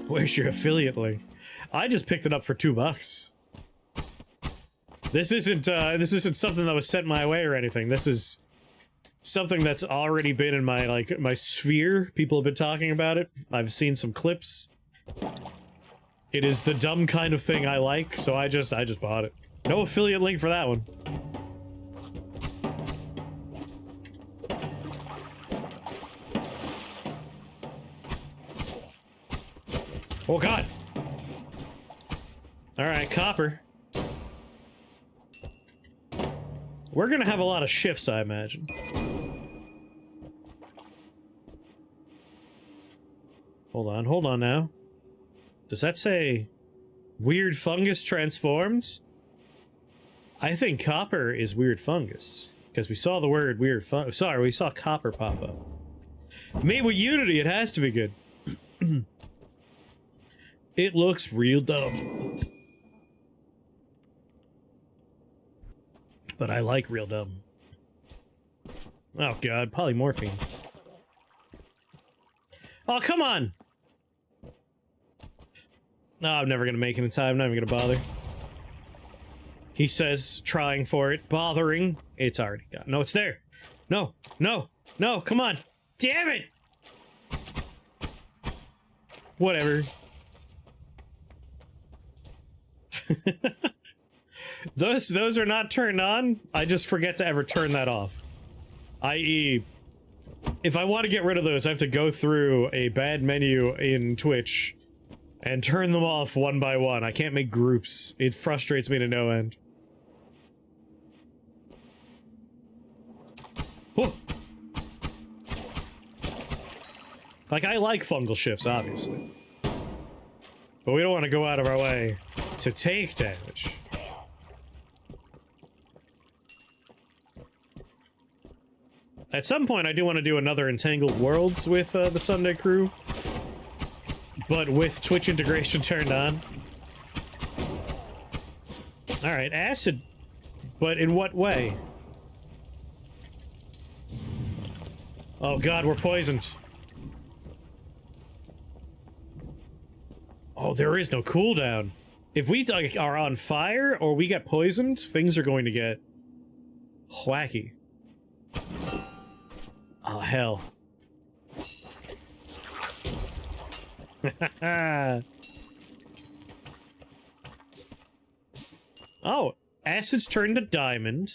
Where's your affiliate link? I just picked it up for $2. This isn't something that was sent my way or anything. This is something that's already been in my, like, my sphere. People have been talking about it. I've seen some clips. It is the dumb kind of thing I like, so I just bought it. No affiliate link for that one. Oh god! Alright, copper. We're gonna have a lot of shifts, I imagine. Hold on now. Does that say weird fungus transformed? I think copper is weird fungus. Because we saw the word weird fungus. Sorry, we saw copper pop up. Made with Unity, it has to be good. It looks real dumb. But I like real dumb. Oh god, polymorphine. Oh, come on! No, I'm never gonna make it in time, I'm not even gonna bother. He says, trying for it, bothering. It's already gone. No, it's there! No, no, no, come on! Damn it! Whatever. Those are not turned on. I just forget to ever turn that off. I.e., if I want to get rid of those, I have to go through a bad menu in Twitch and turn them off one by one. I can't make groups. It frustrates me to no end. Whoa. Like, I like fungal shifts, obviously. But we don't want to go out of our way to take damage. At some point, I do want to do another Entangled Worlds with the Sunday crew. But with Twitch integration turned on. Alright, acid. But in what way? Oh god, we're poisoned. Oh, there is no cooldown. If we like, are on fire or we get poisoned, things are going to get wacky. Oh, hell. Oh, acid's turned to diamond.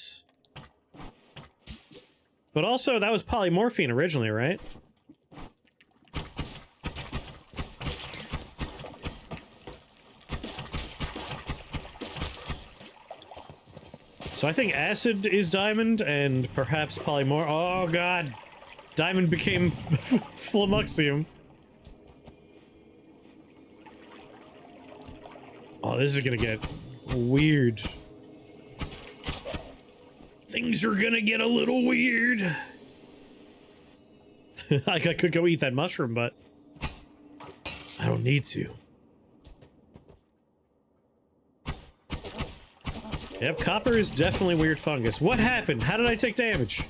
But also, that was polymorphine originally, right? So I think acid is diamond, and perhaps polymorph- oh god! Diamond became Flamuxium. Oh, this is gonna get weird. Things are gonna get a little weird. Like, I could go eat that mushroom, but I don't need to. Yep, copper is definitely weird fungus. What happened? How did I take damage?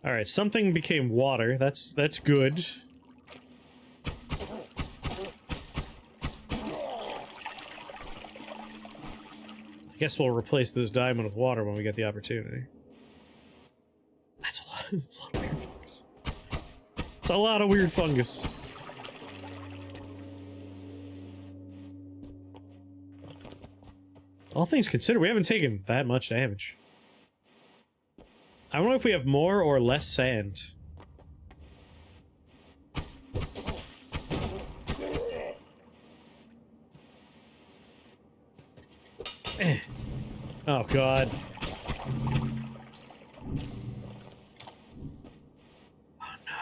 Alright, something became water. That's good. I guess we'll replace this diamond with water when we get the opportunity. That's a lot. That's a lot of weird fungus. It's a lot of weird fungus. All things considered, we haven't taken that much damage. I wonder if we have more or less sand. Oh god. Oh no.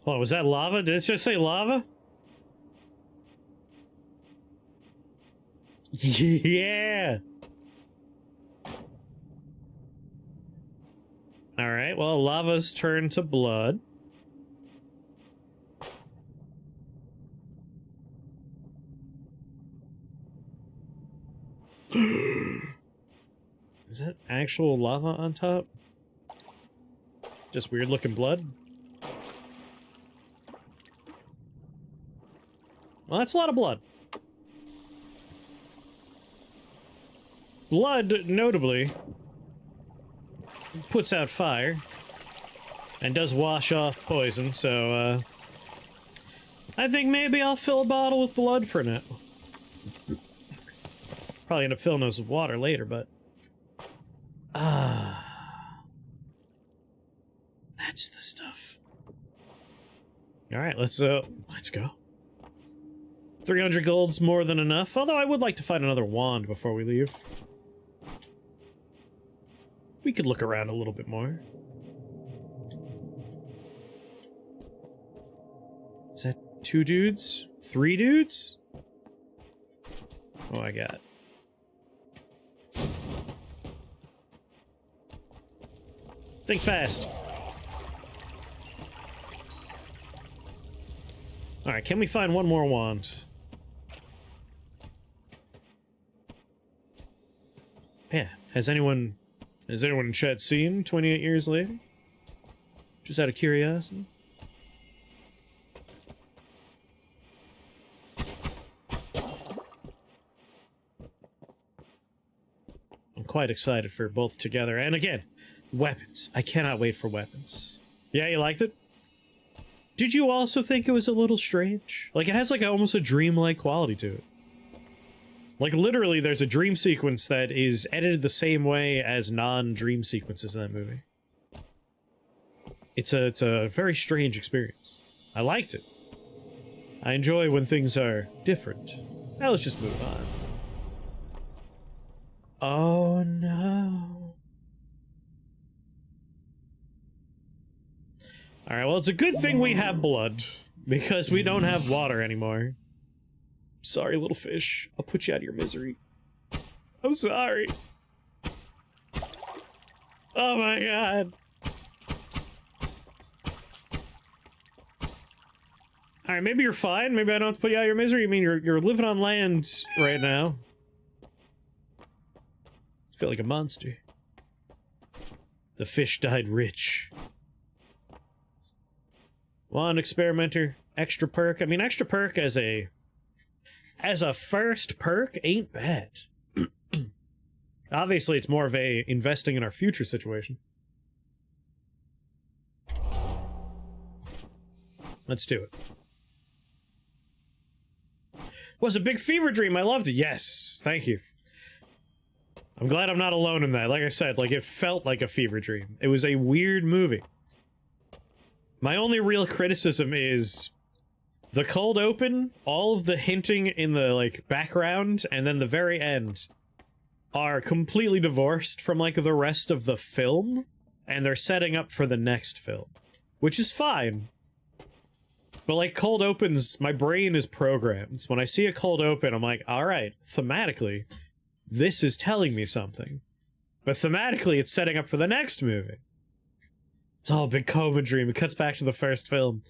Oh, was that lava? Did it just say lava? Yeah! Alright, well, lava's turned to blood. Is that actual lava on top? Just weird looking blood. Well, that's a lot of blood. Blood, notably, puts out fire and does wash off poison, so, I think maybe I'll fill a bottle with blood for now. Probably end up filling those with water later, but... That's the stuff. Alright, let's go. 300 gold's more than enough, although I would like to find another wand before we leave. We could look around a little bit more. Is that 2 dudes? 3 dudes? Oh, I got. Think fast. Alright, can we find one more wand? Yeah, has anyone in chat seen 28 years later? Just out of curiosity. I'm quite excited for both together. And again, weapons. I cannot wait for weapons. Yeah, you liked it? Did you also think it was a little strange? Like, it has like almost a dreamlike quality to it. Like, literally, there's a dream sequence that is edited the same way as non-dream sequences in that movie. It's a very strange experience. I liked it. I enjoy when things are different. Now let's just move on. Oh no. Alright, well, it's a good thing we have blood, because we don't have water anymore. Sorry, little fish. I'll put you out of your misery. I'm sorry. Oh my god. Alright, maybe you're fine. Maybe I don't have to put you out of your misery. I mean, you're living on land right now. I feel like a monster. The fish died rich. Wand experimenter. Extra perk. I mean, extra perk as a first perk ain't bad. Obviously, it's more of a investing in our future situation. Let's do it. Was a big fever dream. I loved it. Yes. Thank you. I'm glad I'm not alone in that. Like I said, like, it felt like a fever dream. It was a weird movie. My only real criticism is the cold open, all of the hinting in the, like, background, and then the very end are completely divorced from, like, the rest of the film, and they're setting up for the next film. Which is fine. But, like, cold opens, my brain is programmed. When I see a cold open, I'm like, alright, thematically, this is telling me something. But thematically, it's setting up for the next movie. It's all a big coma dream. It cuts back to the first film.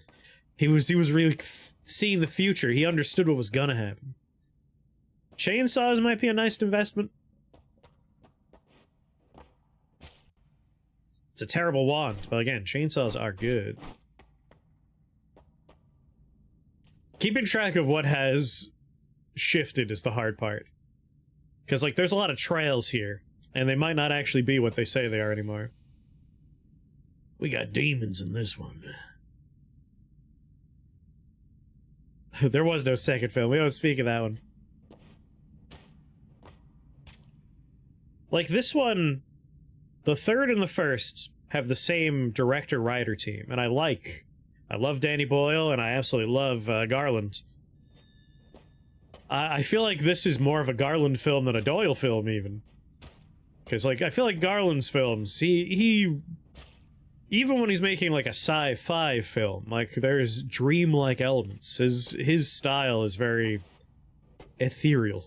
He was really seeing the future. He understood what was gonna happen. Chainsaws might be a nice investment. It's a terrible wand, but again, chainsaws are good. Keeping track of what has shifted is the hard part. Because, like, there's a lot of trails here, and they might not actually be what they say they are anymore. We got demons in this one. There was no second film. We don't speak of that one. Like, this one, the third and the first have the same director-writer team, and I love Danny Boyle, and I absolutely love Garland. I feel like this is more of a Garland film than a Doyle film, even. Because, like, I feel like Garland's films, he even when he's making, like, a sci-fi film, like, there's dreamlike elements. His style is very ethereal.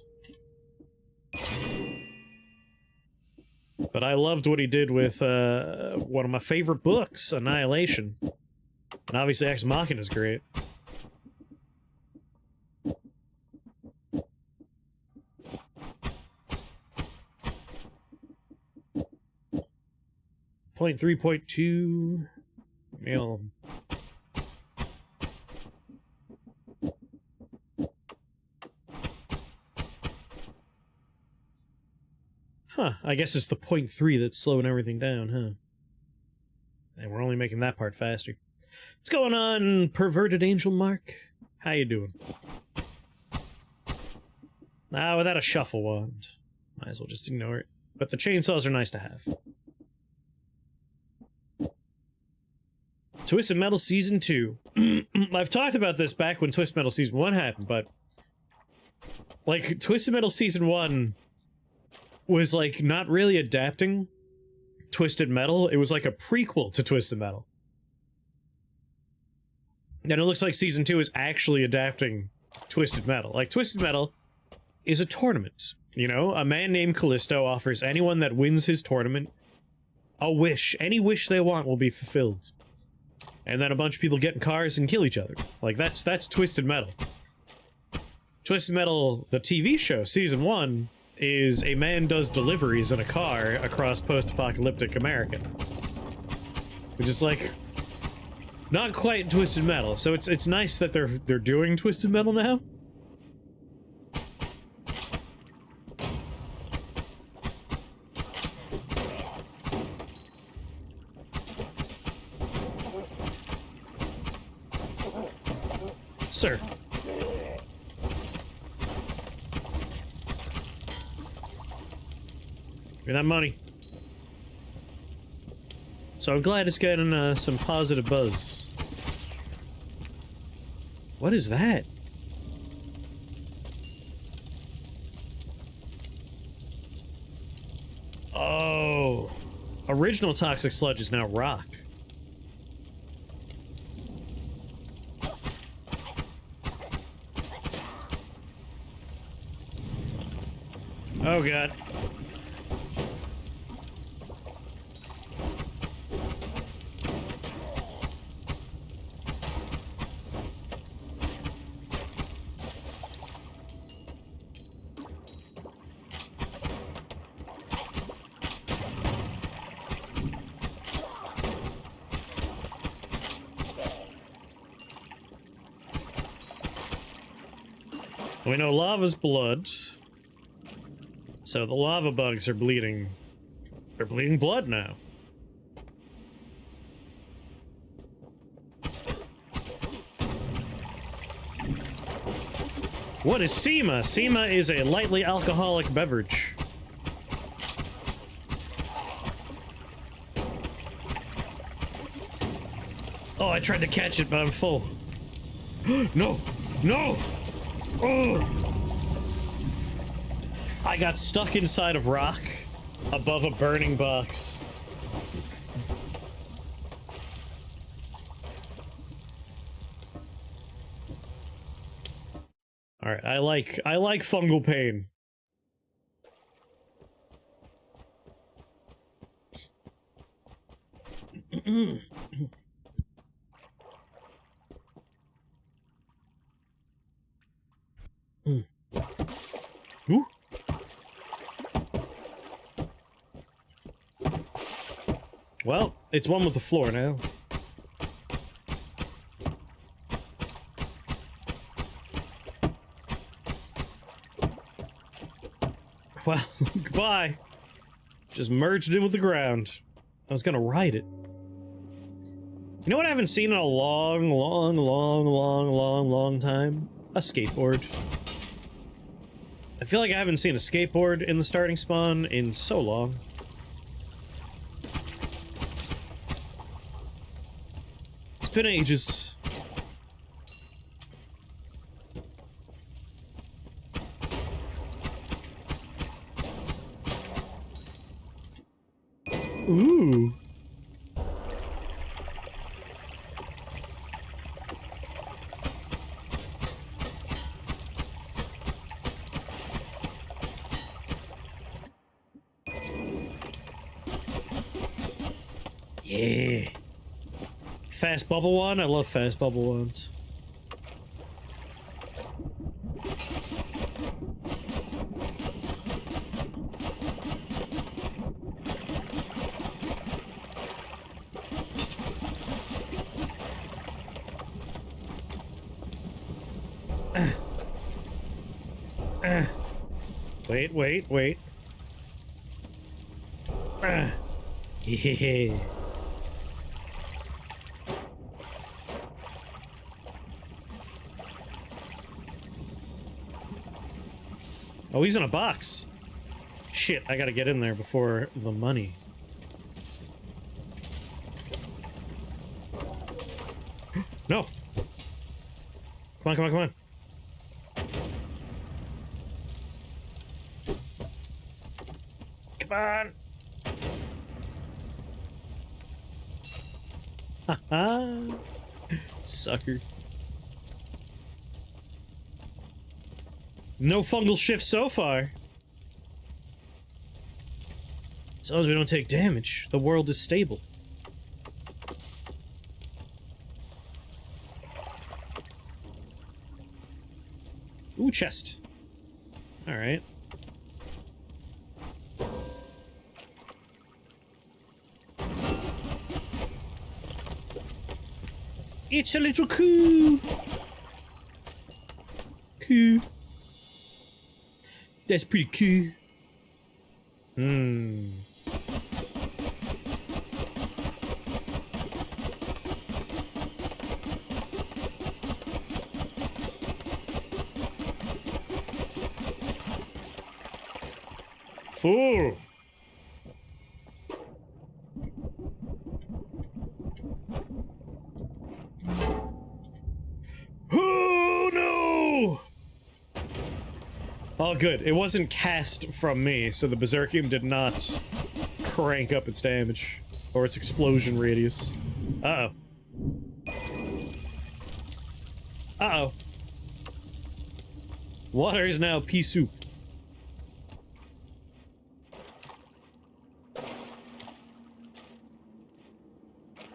But I loved what he did with one of my favorite books, Annihilation. And obviously Ex Machina is great. .3.2. Meal. Huh, I guess it's the 0.3 that's slowing everything down, huh? And we're only making that part faster. What's going on, perverted angel Mark? How you doing? Ah, without a shuffle wand. Might as well just ignore it. But the chainsaws are nice to have. Twisted Metal Season 2. I've talked about this back when Twisted Metal Season 1 happened, but... like, Twisted Metal Season 1 was, like, not really adapting Twisted Metal. It was like a prequel to Twisted Metal. And it looks like Season 2 is actually adapting Twisted Metal. Like, Twisted Metal is a tournament, you know? A man named Callisto offers anyone that wins his tournament a wish. Any wish they want will be fulfilled. And then a bunch of people get in cars and kill each other. Like, that's Twisted Metal. Twisted Metal, the TV show, Season 1, is a man does deliveries in a car across post-apocalyptic America. Which is, like, not quite Twisted Metal. So it's nice that they're doing Twisted Metal now. Sir. Give me that money. So I'm glad it's getting some positive buzz. What is that? Oh. Original toxic sludge is now rock. Oh god. We know lava's blood. So the lava bugs are bleeding. They're bleeding blood now. What is SEMA? SEMA is a lightly alcoholic beverage. Oh, I tried to catch it, but I'm full. No! No! Oh! I got stuck inside of rock above a burning box. Alright, I like fungal pain. Ooh. Well, it's one with the floor now. Well, goodbye. Just merged in with the ground. I was gonna ride it. You know what I haven't seen in a long time? A skateboard. I feel like I haven't seen a skateboard in the starting spawn in so long. It's been ages. Ooh. Yeah. Fast bubble wand? I love fast bubble wands. Wait, wait, wait. Ah. Yeah. Oh, he's in a box. Shit, I gotta get in there before the money. No! Come on, come on, come on. Come on! Haha! Sucker. No fungal shift so far. As long as we don't take damage, the world is stable. Ooh, chest. Alright. It's a little coup! Coup. That's pretty cool. Hmm. Fool. Oh no! Oh good, it wasn't cast from me, so the Berserkium did not crank up its damage. Or its explosion radius. Uh-oh. Uh-oh. Water is now pea soup.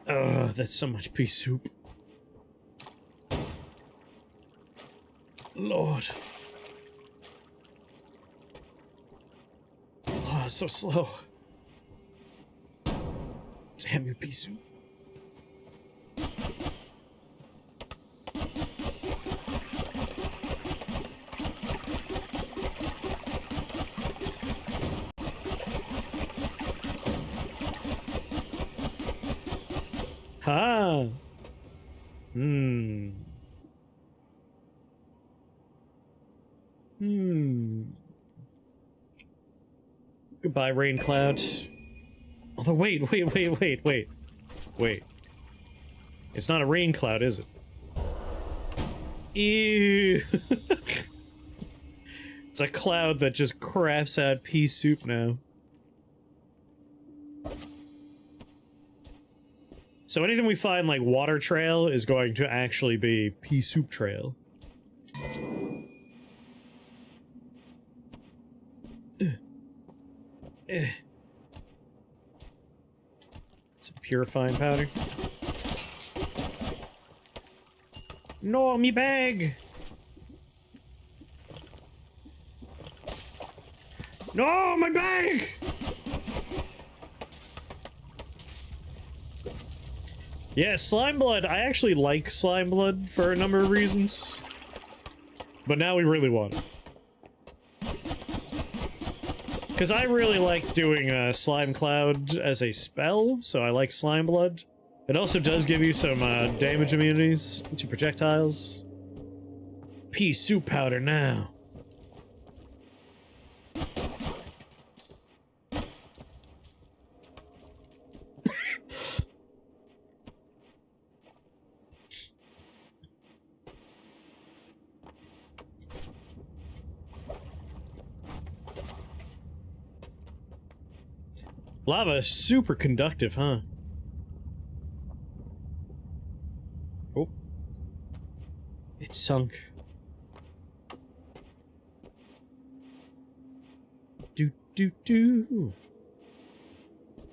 Ugh, that's so much pea soup. Lord. Oh, it's so slow. Damn you, pea soup. Ha! Hmm. Hmm. Goodbye, rain cloud. Although, wait. Wait. It's not a rain cloud, is it? Ew. It's a cloud that just craps out pea soup now. So anything we find like water trail is going to actually be pea soup trail. It's a purifying powder. No, me bag! No, my bag! Yeah, slime blood. I actually like slime blood for a number of reasons. But now we really want it. Because I really like doing slime cloud as a spell, so I like slime blood. It also does give you some damage immunities to projectiles. Pea soup powder now. Lava is super conductive, huh? Oh. It sunk. Do.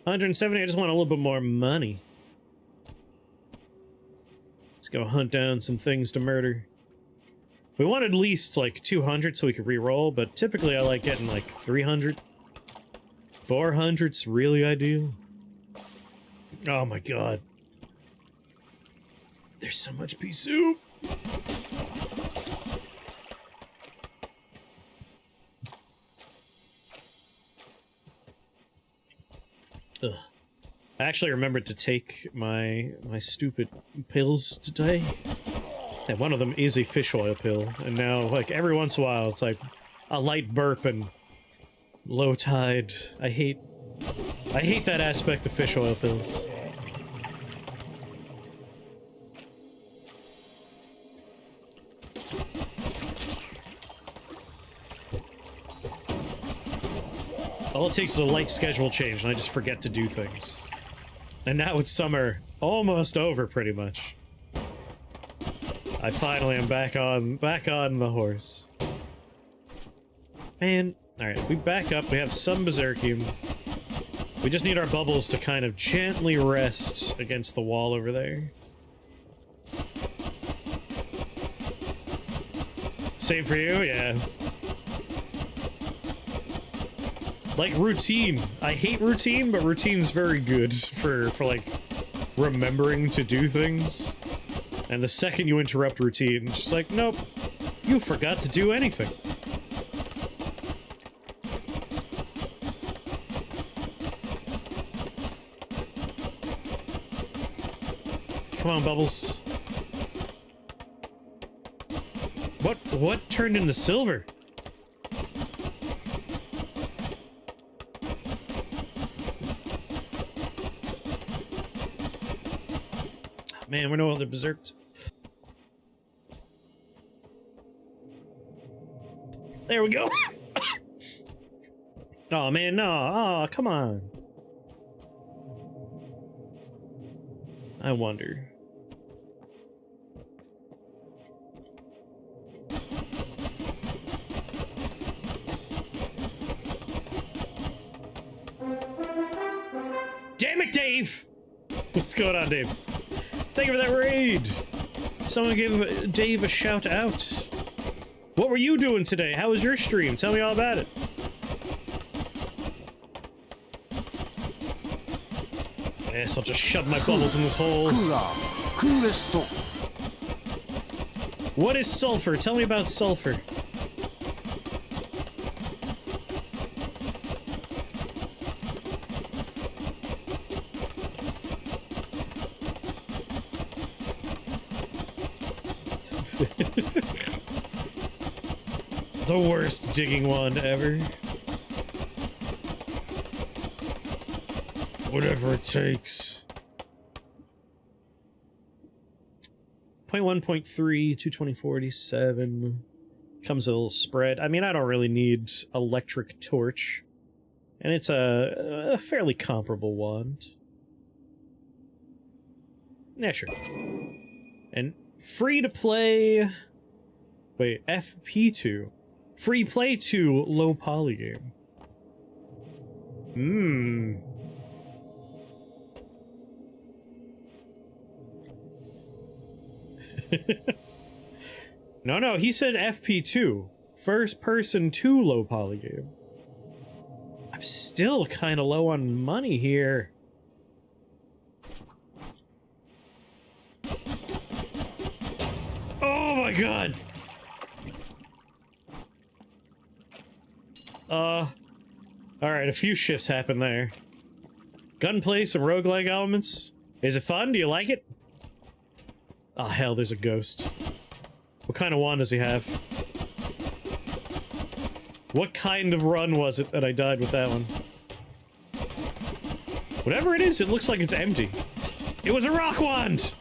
170, I just want a little bit more money. Let's go hunt down some things to murder. We want at least, like, 200 so we could re-roll, but typically I like getting, like, 300. 400's really ideal. Oh my god. There's so much pea soup. Ugh. I actually remembered to take my stupid pills today. And one of them is a fish oil pill. And now, like, every once in a while, it's like a light burp and low tide. I hate that aspect of fish oil pills. All it takes is a light schedule change, and I just forget to do things. And now it's summer, almost over, pretty much. I finally am back on the horse. And, alright, if we back up, we have some Berserkium. We just need our bubbles to kind of gently rest against the wall over there. Same for you? Yeah. Like routine. I hate routine, but routine's very good for like remembering to do things. And the second you interrupt routine, it's just like, nope, you forgot to do anything. Come on, Bubbles. What turned into silver? Man, we're no other berserked. There we go. Oh man, no. Oh, come on. I wonder. Damn it, Dave! What's going on, Dave? Thank you for that raid! Someone give Dave a shout out. What were you doing today? How was your stream? Tell me all about it. Yes, I'll just shove my bubbles in this hole. What is sulfur? Tell me about sulfur. The worst digging one ever. Whatever it takes. 0.1, 0.3, 220, comes a little spread. I mean, I don't really need electric torch. And it's a fairly comparable wand. Yeah, sure. And free to play... Wait, FP2. Free play 2 low poly game. No, he said FP2. First person 2 low poly game. I'm still kind of low on money here. Oh my god! Alright, a few shifts happened there. Gunplay, some roguelike elements. Is it fun? Do you like it? Oh hell, there's a ghost. What kind of wand does he have? What kind of run was it that I died with that one? Whatever it is, it looks like it's empty. It was a rock wand!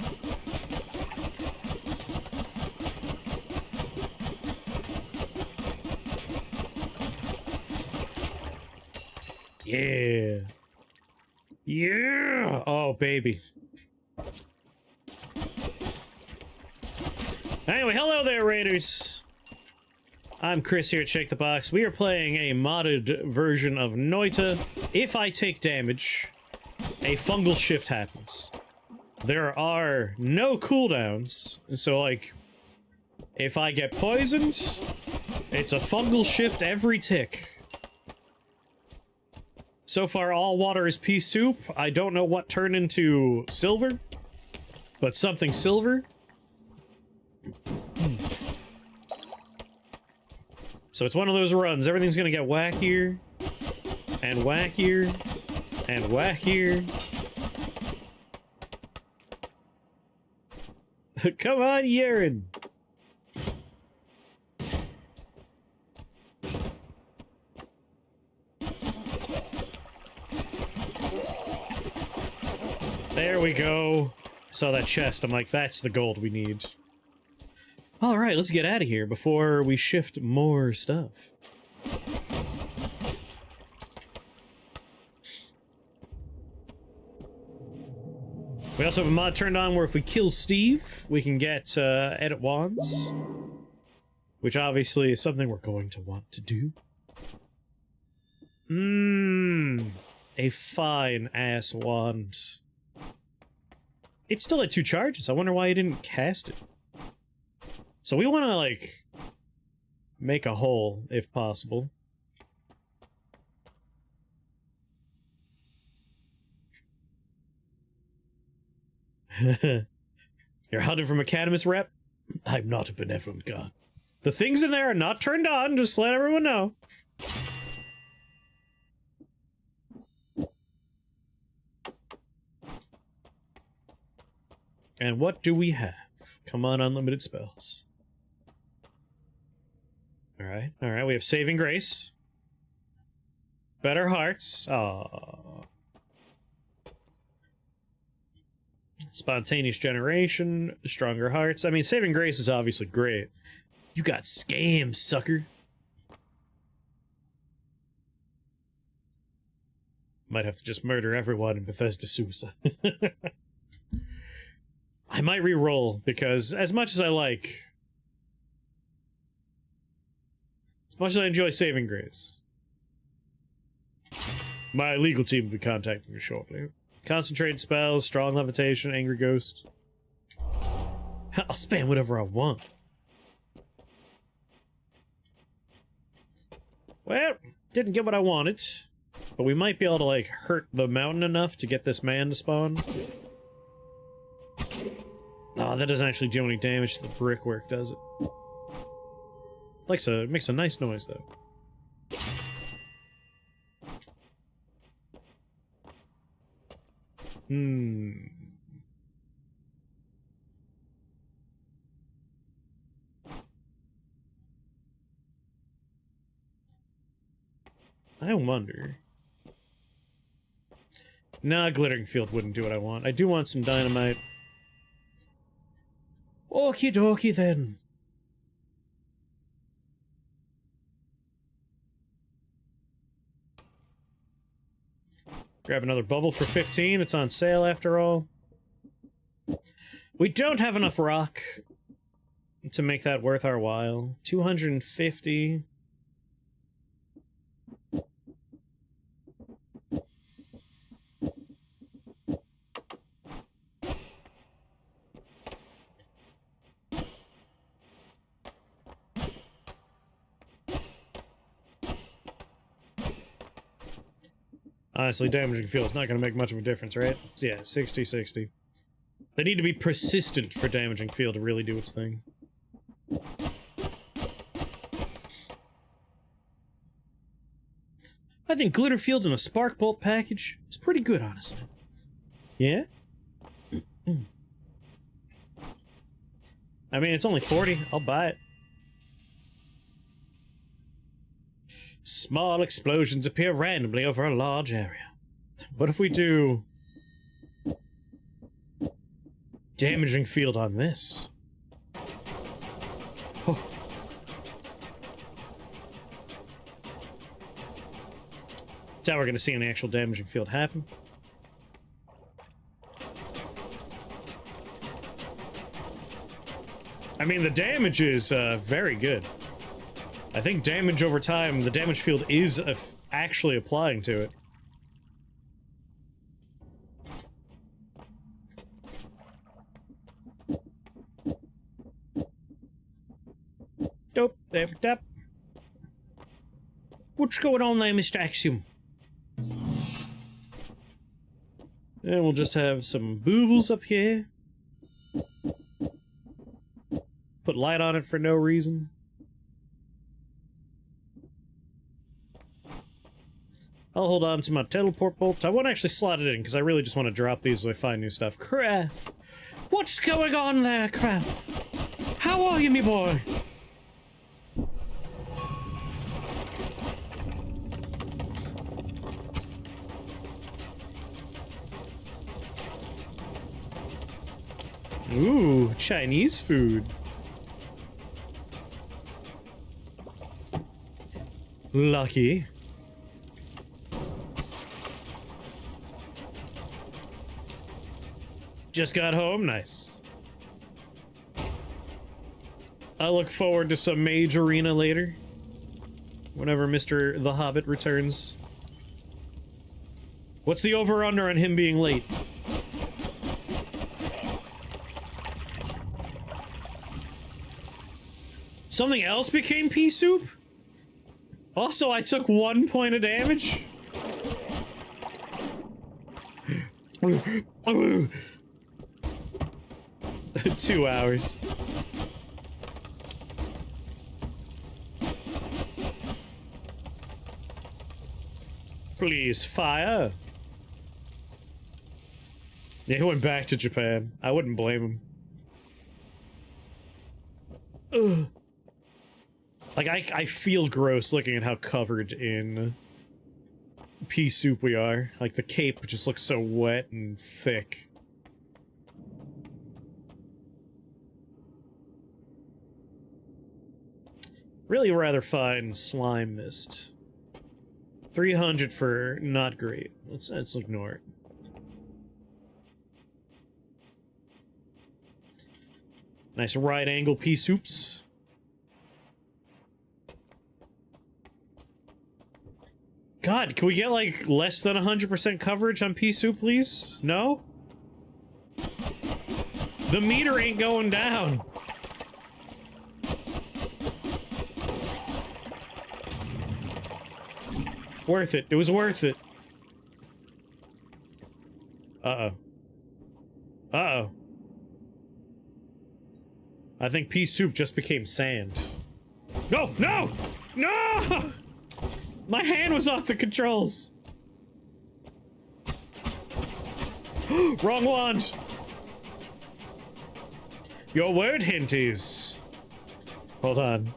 Yeah. Yeah! Oh, baby. Anyway, hello there, Raiders. I'm Chris here at Shake the Box. We are playing a modded version of Noita. If I take damage, a fungal shift happens. There are no cooldowns, so, like, if I get poisoned, it's a fungal shift every tick. So far, all water is pea soup. I don't know what turned into silver, but something silver. So it's one of those runs. Everything's gonna get wackier and wackier And whack here. Come on, urine. There we go. Saw that chest. I'm like, that's the gold we need. All right, let's get out of here before we shift more stuff. We also have a mod turned on where if we kill Steve, we can get edit wands. Which obviously is something we're going to want to do. A fine-ass wand. It still had 2 charges. I wonder why he didn't cast it. So we want to, like, make a hole, if possible. You're hunting from Macadamus rep? I'm not a benevolent god. The things in there are not turned on, just let everyone know. And what do we have? Come on, unlimited spells. Alright, alright, we have Saving Grace. Better Hearts. Aww. Spontaneous Generation. Stronger Hearts. I mean, Saving Grace is obviously great. You got scammed, sucker. Might have to just murder everyone in Bethesda Susa. I might re-roll, because as much as I like... As much as I enjoy Saving Grace, my legal team will be contacting you shortly. Concentrated spells, strong levitation, angry ghost. I'll spam whatever I want. Well, didn't get what I wanted, but we might be able to, like, hurt the mountain enough to get this man to spawn. Oh, that doesn't actually do any damage to the brickwork, does it? It makes a nice noise, though. I wonder. Nah, Glittering Field wouldn't do what I want. I do want some dynamite. Okie dokie then. Grab another bubble for 15. It's on sale after all. We don't have enough rock to make that worth our while. 250. Honestly, damaging field is not going to make much of a difference, right? Yeah, 60-60. They need to be persistent for damaging field to really do its thing. I think Glitter Field and a Spark Bolt package is pretty good, honestly. Yeah? I mean, it's only 40. I'll buy it. Small explosions appear randomly over a large area. What if we do... damaging field on this? Oh. Doubt we're gonna see any actual damaging field happen. I mean, the damage is very good. I think damage over time, the damage field is actually applying to it. Dope, there, tap. What's going on there, Mr. Axiom? And we'll just have some boobles up here. Put light on it for no reason. I'll hold on to my teleport bolt. I won't actually slot it in, because I really just want to drop these as I find new stuff. Craft! What's going on there, Craft? How are you, me boy? Ooh, Chinese food. Lucky. Just got home, nice. I look forward to some mage arena later. Whenever Mr. the Hobbit returns. What's the over-under on him being late? Something else became pea soup? Also, I took 1 point of damage? 2 hours. Please, fire. Yeah, he went back to Japan. I wouldn't blame him. Ugh. Like, I feel gross looking at how covered in pea soup we are. Like, the cape just looks so wet and thick. Really rather find slime mist. 300 for not great. Let's ignore it. Nice right angle pea soups. God, can we get like less than 100% coverage on pea soup, please? No? The meter ain't going down. Worth it. It was worth it. Uh-oh. Uh-oh. I think pea soup just became sand. No! No! No! My hand was off the controls! Wrong wand! Your word hint is... Hold on.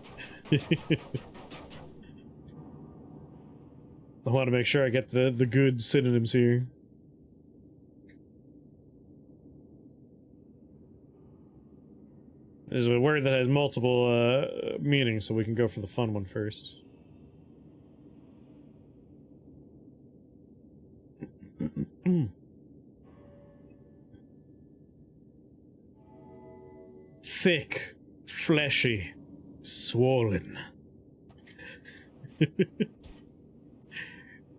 I want to make sure I get the good synonyms here. There's a word that has multiple meanings, so we can go for the fun one first. Thick, fleshy, swollen.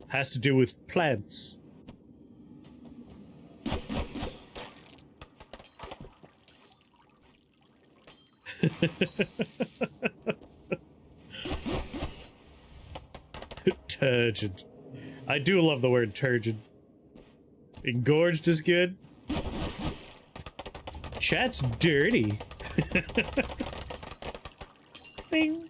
Has to do with plants. Turgid. I do love the word turgid. Engorged is good. Chat's dirty. Bing.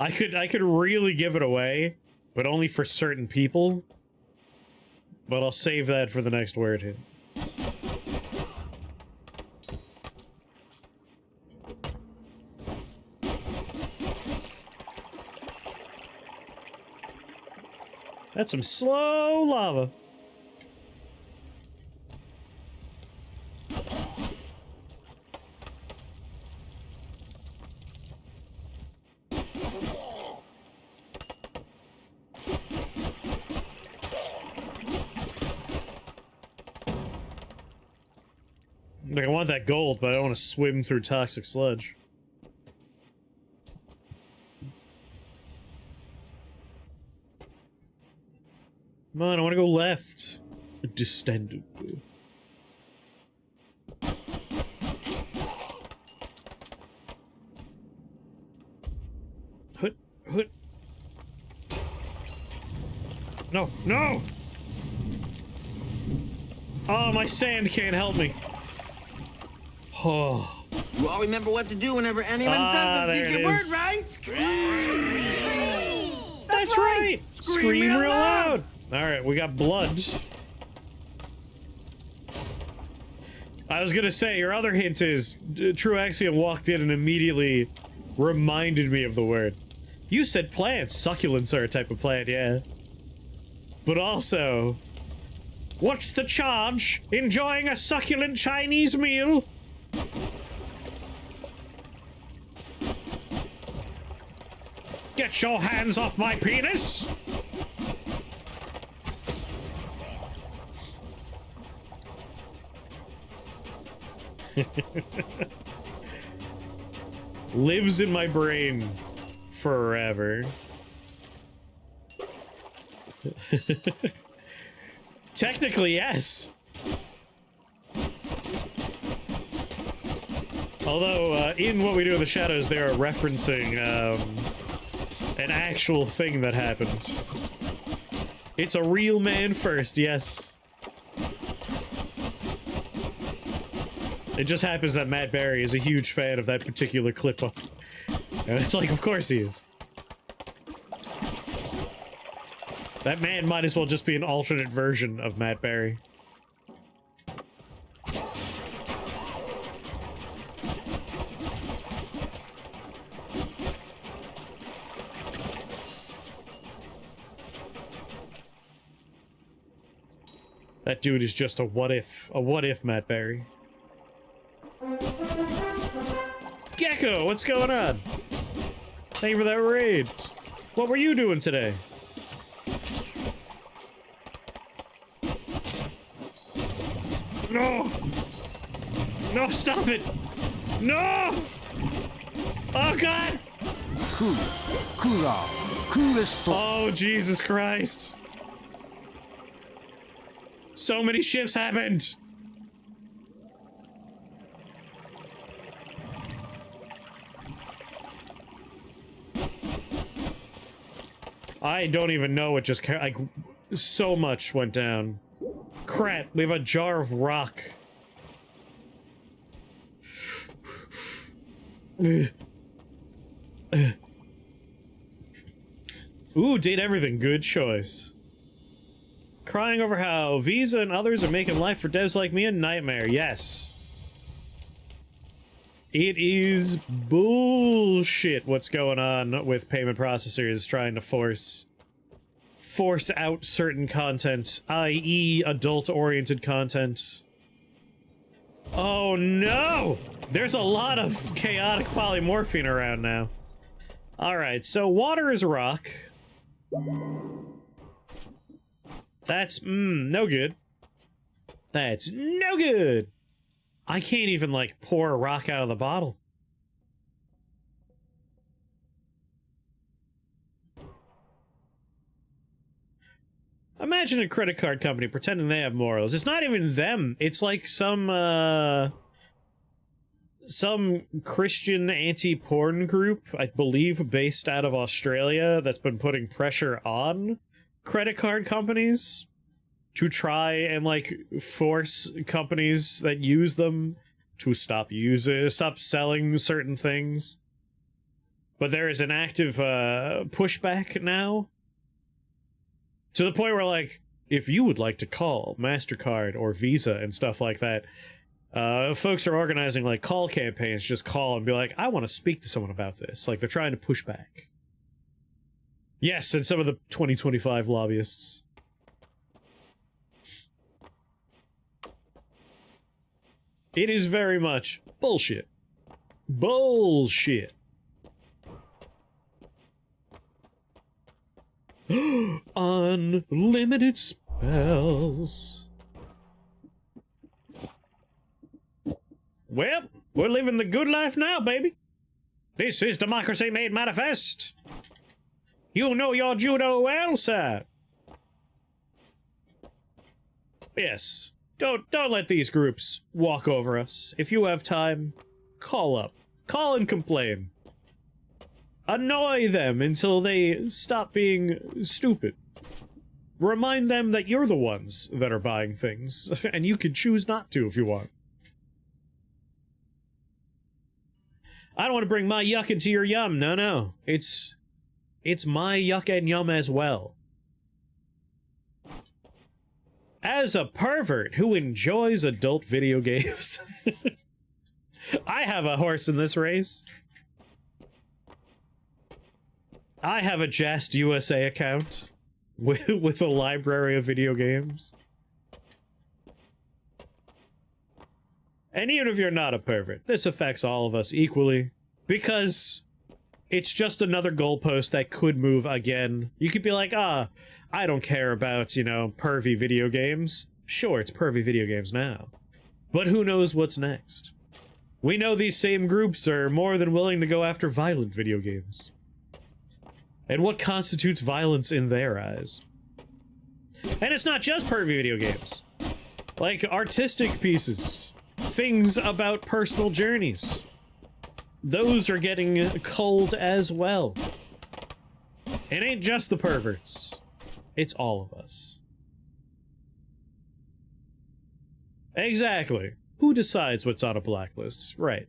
I could really give it away, but only for certain people. But I'll save that for the next word hit. That's some slow lava. Like, I want that gold, but I don't want to swim through toxic sludge. Come on, I want to go left. Distended. Hut, hut. No, no! Oh, my sand can't help me. Oh. You all remember what to do whenever anyone says the secret word, right? Scream! That's right! Scream real loud! Alright, we got blood. I was gonna say, your other hint is, Truaxiom walked in and immediately reminded me of the word. You said plants. Succulents are a type of plant, yeah. But also, what's the charge? Enjoying a succulent Chinese meal? Get your hands off my penis! Lives in my brain forever. Technically, yes. Although, in What We Do in the Shadows, they are referencing, an actual thing that happened. It's a real man first, yes. It just happens that Matt Berry is a huge fan of that particular clip. And it's like, of course he is. That man might as well just be an alternate version of Matt Berry. That dude is just a what if Matt Berry. Gecko, what's going on? Thank you for that raid. What were you doing today? No! No, stop it! No! Oh, God! Oh, Jesus Christ. So many shifts happened! I don't even know what just like so much went down. Crap, we have a jar of rock. Ooh, did everything. Good choice. Crying over how Visa and others are making life for devs like me a nightmare. Yes. It is bullshit what's going on with payment processors trying to force out certain content, i.e. adult-oriented content. Oh no! There's a lot of chaotic polymorphine around now. Alright, so water is rock. That's, no good. That's no good! I can't even, like, pour a rock out of the bottle. Imagine a credit card company pretending they have morals. It's not even them. It's like some Christian anti-porn group, I believe, based out of Australia, that's been putting pressure on credit card companies to try and, like, force companies that use them to stop selling certain things. But there is an active pushback now, to the point where, like, if you would like to call MasterCard or Visa and stuff like that, folks are organizing, like, call campaigns. Just call and be like, I want to speak to someone about this. Like, they're trying to push back. Yes, and some of the 2025 lobbyists. It is very much bullshit. Bullshit. Unlimited spells. Well, we're living the good life now, baby. This is democracy made manifest. You know your judo well, sir. Yes. Don't let these groups walk over us. If you have time, call up. Call and complain. Annoy them until they stop being stupid. Remind them that you're the ones that are buying things, and you can choose not to if you want. I don't want to bring my yuck into your yum. No, no. It's my yuck and yum as well. As a pervert who enjoys adult video games, I have a horse in this race. I have a Just USA account with a library of video games. And even if you're not a pervert, this affects all of us equally, because it's just another goalpost that could move again. You could be like, I don't care about, you know, pervy video games. Sure, it's pervy video games now. But who knows what's next? We know these same groups are more than willing to go after violent video games. And what constitutes violence in their eyes? And it's not just pervy video games. Like, artistic pieces. Things about personal journeys. Those are getting culled as well. It ain't just the perverts. It's all of us. Exactly. Who decides what's on a blacklist? Right.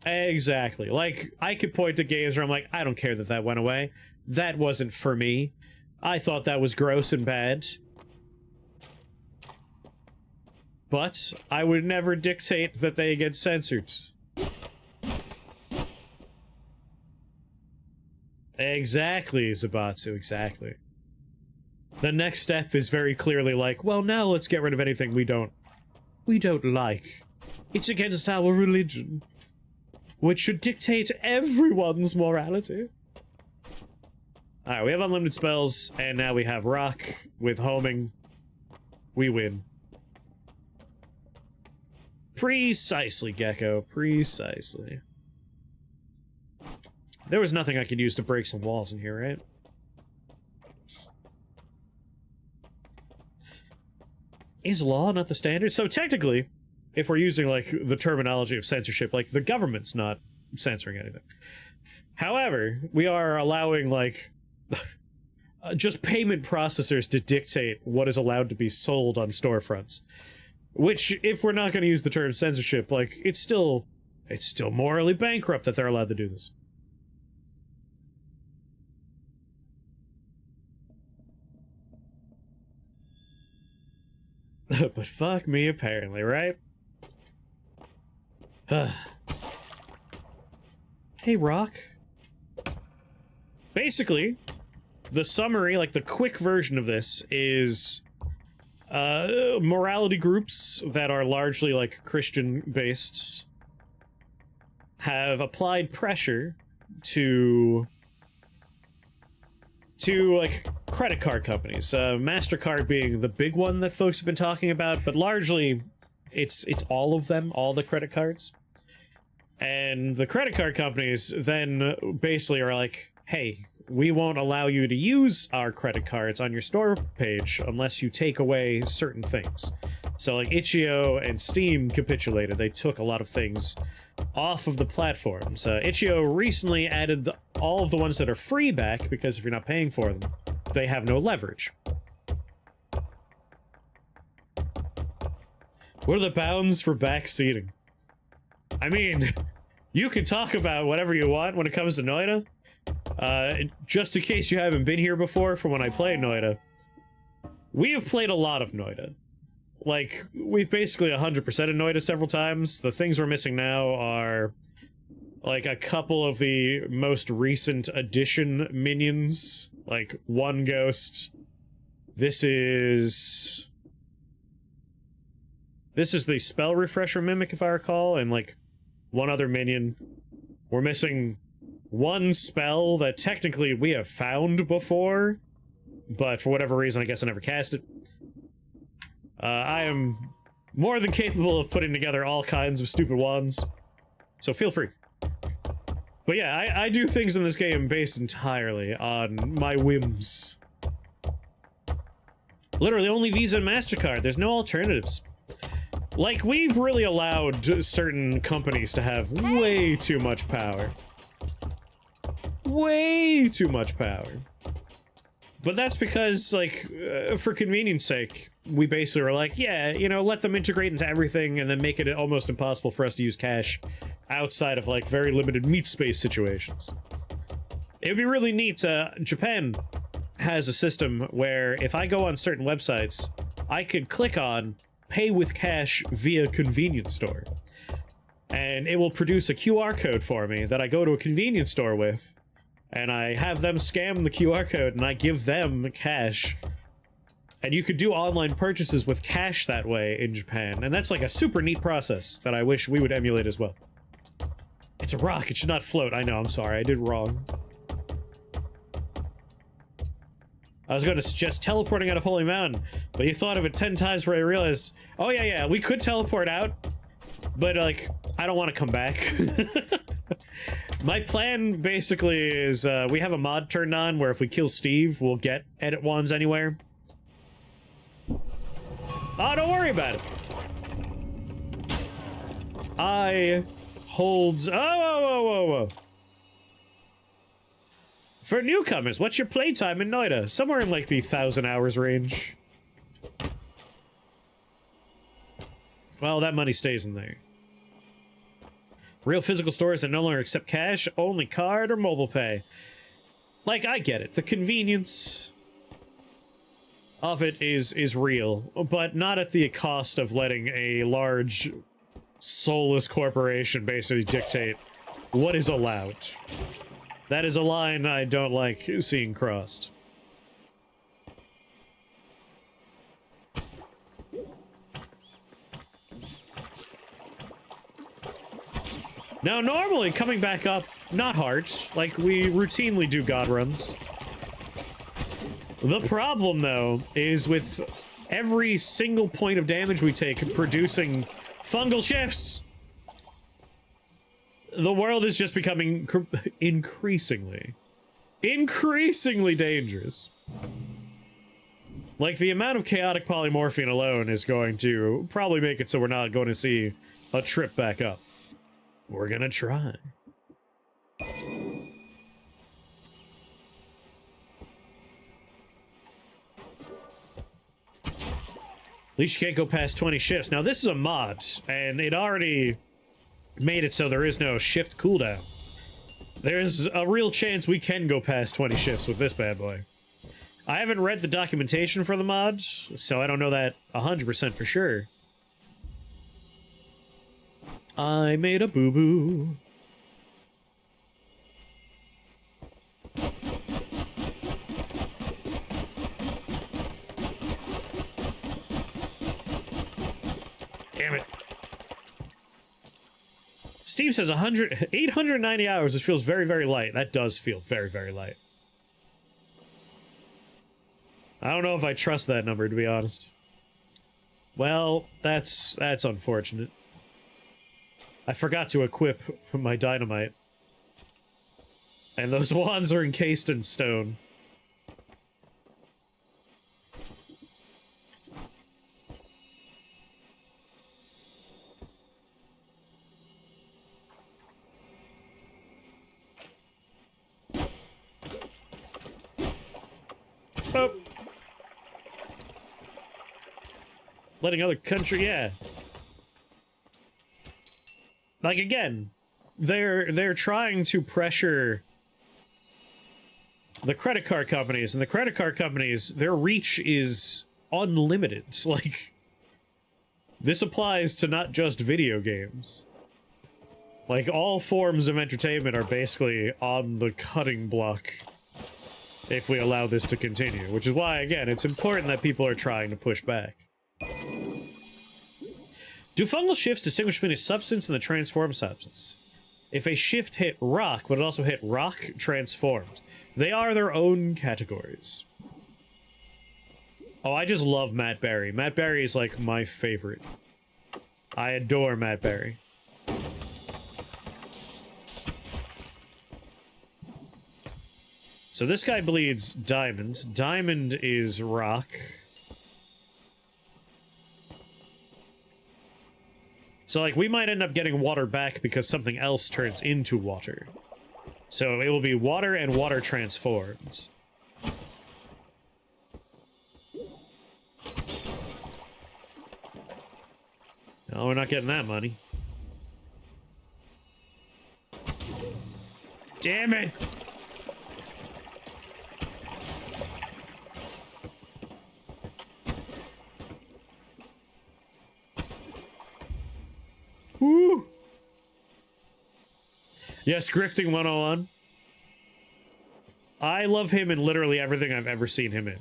Exactly. Like, I could point to games where I'm like, I don't care that that went away. That wasn't for me. I thought that was gross and bad. But I would never dictate that they get censored. Exactly, Zabatsu, exactly. The next step is very clearly like, well, now let's get rid of anything we don't like. It's against our religion, which should dictate everyone's morality. Alright, we have unlimited spells, and now we have rock with homing. We win. Precisely, Gecko. Precisely. There was nothing I could use to break some walls in here, right? Is law not the standard? So technically, if we're using, like, the terminology of censorship, like, the government's not censoring anything. However, we are allowing, like, just payment processors to dictate what is allowed to be sold on storefronts. Which, if we're not going to use the term censorship, like, it's still morally bankrupt that they're allowed to do this. But fuck me, apparently, right? Hey, Rock. Basically, the summary, like the quick version of this, is morality groups that are largely, like, Christian-based have applied pressure to like, credit card companies. MasterCard being the big one that folks have been talking about, but largely, it's all of them, all the credit cards. And the credit card companies then basically are like, hey, we won't allow you to use our credit cards on your store page unless you take away certain things. So, like, Itch.io and Steam capitulated. They took a lot of things off of the platforms. Itch.io recently added all of the ones that are free back, because if you're not paying for them, they have no leverage. What are the bounds for backseating? I mean, you can talk about whatever you want when it comes to Noita. Just in case you haven't been here before from when I played Noita, we have played a lot of Noita. Like, we've basically 100% of Noita several times. The things we're missing now are, like, a couple of the most recent addition minions. Like, one ghost. This is the spell refresher mimic, if I recall, and, like, one other minion. We're missing one spell that technically we have found before, but for whatever reason, I guess I never cast it. I am more than capable of putting together all kinds of stupid ones, so feel free. But yeah, I do things in this game based entirely on my whims. Literally only Visa and MasterCard, there's no alternatives. Like, we've really allowed certain companies to have way too much power. way too much power. But that's because, like, for convenience sake, we basically were like, yeah, you know, let them integrate into everything and then make it almost impossible for us to use cash outside of, like, very limited meat space situations. It would be really neat. Japan has a system where if I go on certain websites, I could click on pay with cash via convenience store. And it will produce a QR code for me that I go to a convenience store with, and I have them scan the QR code and I give them cash. And you could do online purchases with cash that way in Japan. And that's like a super neat process that I wish we would emulate as well. It's a rock, it should not float. I know, I'm sorry, I did wrong. I was going to suggest teleporting out of Holy Mountain, but you thought of it 10 times before I realized, oh yeah, we could teleport out, but like, I don't want to come back. My plan basically is, we have a mod turned on where if we kill Steve, we'll get edit wands anywhere. Oh, don't worry about it. I holds, whoa. For newcomers, what's your playtime in Noita? Somewhere in like the 1,000 hours range. Well, that money stays in there. Real physical stores that no longer accept cash, only card or mobile pay. Like, I get it. The convenience of it is real, but not at the cost of letting a large, soulless corporation basically dictate what is allowed. That is a line I don't like seeing crossed. Now, normally, coming back up, not hard. Like, we routinely do god runs. The problem, though, is with every single point of damage we take producing fungal shifts, the world is just becoming increasingly dangerous. Like, the amount of chaotic polymorphine alone is going to probably make it so we're not going to see a trip back up. We're gonna try. At least you can't go past 20 shifts. Now, this is a mod, and it already made it so there is no shift cooldown. There's a real chance we can go past 20 shifts with this bad boy. I haven't read the documentation for the mod, so I don't know that 100% for sure. I made a boo-boo. Damn it. Steve says 890 hours, which feels very, very light. That does feel very, very light. I don't know if I trust that number, to be honest. Well, that's unfortunate. I forgot to equip my dynamite. And those wands are encased in stone. Oh. Letting other country, yeah. Like, again, they're trying to pressure the credit card companies, and the credit card companies, their reach is unlimited. Like, this applies to not just video games. Like, all forms of entertainment are basically on the cutting block if we allow this to continue, which is why, again, it's important that people are trying to push back. Do fungal shifts distinguish between a substance and the transformed substance? If a shift hit rock, would it also hit rock transformed? They are their own categories. Oh, I just love Matt Berry. Matt Berry is like my favorite. I adore Matt Berry. So this guy bleeds diamond. Diamond is rock. So, like, we might end up getting water back because something else turns into water. So it will be water and water transformed. No, we're not getting that money. Damn it! Woo! Yes, grifting 101. I love him in literally everything I've ever seen him in.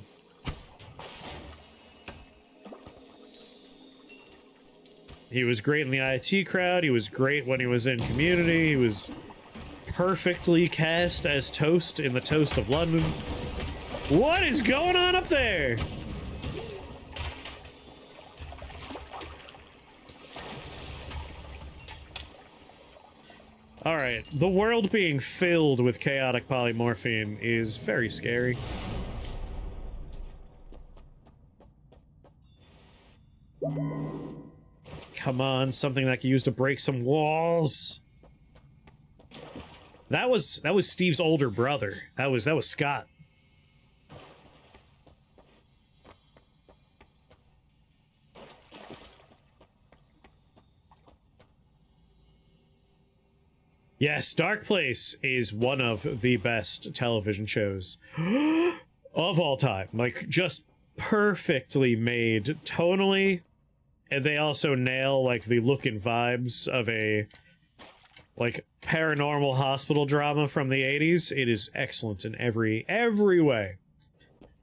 He was great in the IT crowd. He was great when he was in Community. He was perfectly cast as Toast in the Toast of London. What is going on up there? Alright, the world being filled with chaotic polymorphine is very scary. Come on, something that can use to break some walls. That was Steve's older brother. That was Scott. Yes, Dark Place is one of the best television shows of all time. Like, just perfectly made tonally. And they also nail, like, the look and vibes of a, like, paranormal hospital drama from the 80s. It is excellent in every way.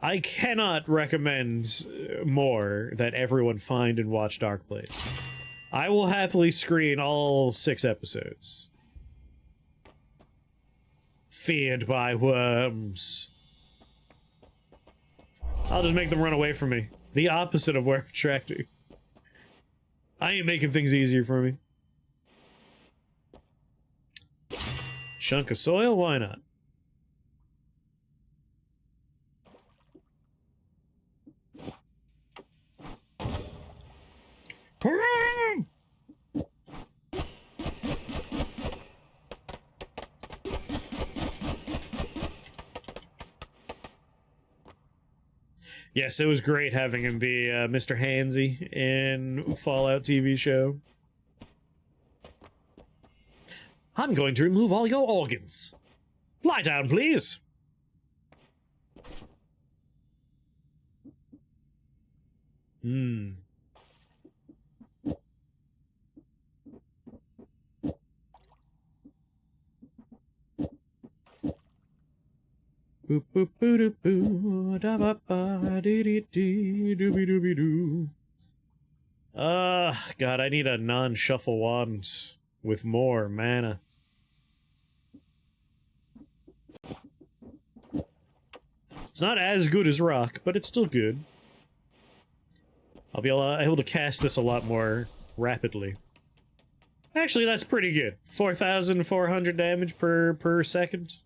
I cannot recommend more that everyone find and watch Dark Place. I will happily screen all 6 episodes. Feared by worms. I'll just make them run away from me. The opposite of worm attracting. I ain't making things easier for me. Chunk of soil? Why not? Yes, it was great having him be Mr. Handsy in Fallout TV show. I'm going to remove all your organs. Lie down, please. Boop boop boo doo boo da ba ba dee dee dee dooby dooby doo. God, I need a non-shuffle wand with more mana. It's not as good as rock, but it's still good. I'll be able to cast this a lot more rapidly. Actually, that's pretty good. 4,400 damage per second.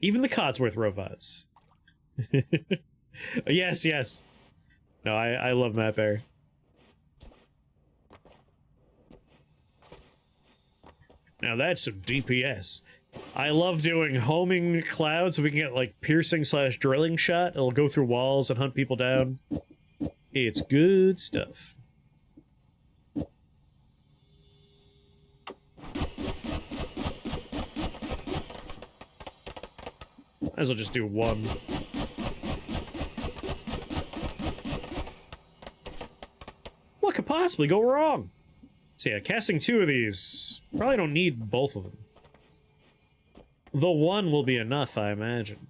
Even the Codsworth robots. Yes, yes. No, I love Matt Berry. Now that's some DPS. I love doing homing clouds so we can get, like, piercing/drilling shot. It'll go through walls and hunt people down. It's good stuff. Might as well just do one. What could possibly go wrong? So yeah, casting 2 of these. Probably don't need both of them. The one will be enough, I imagine.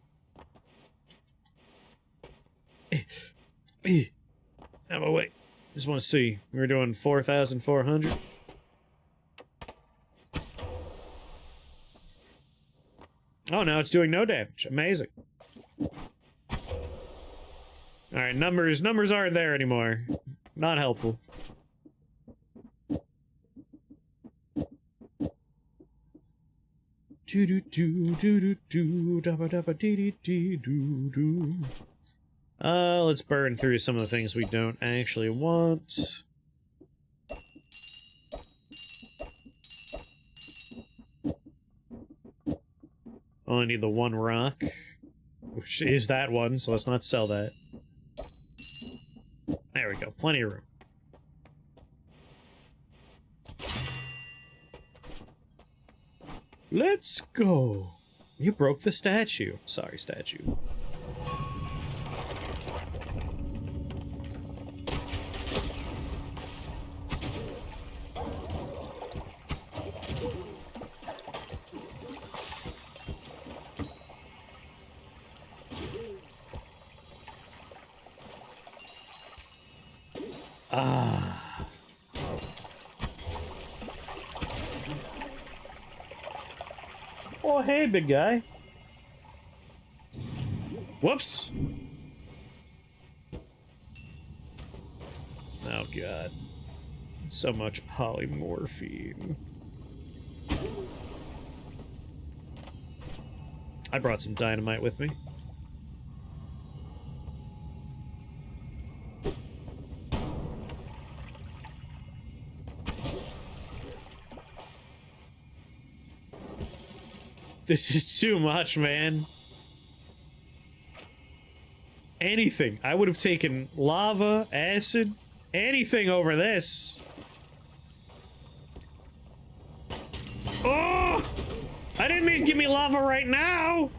Oh, wait. Just want to see. We were doing 4,400. Oh, now it's doing no damage. Amazing. Alright, numbers aren't there anymore. Not helpful. Let's burn through some of the things we don't actually want. Only need the one rock, which is that one, so let's not sell that. There we go, plenty of room. Let's go. You broke the statue. Sorry, statue. Ah. Oh, hey, big guy. Whoops. Oh, God. So much polymorphine. I brought some dynamite with me. This is too much, man. Anything. I would have taken lava, acid, anything over this. Oh! I didn't mean give me lava right now!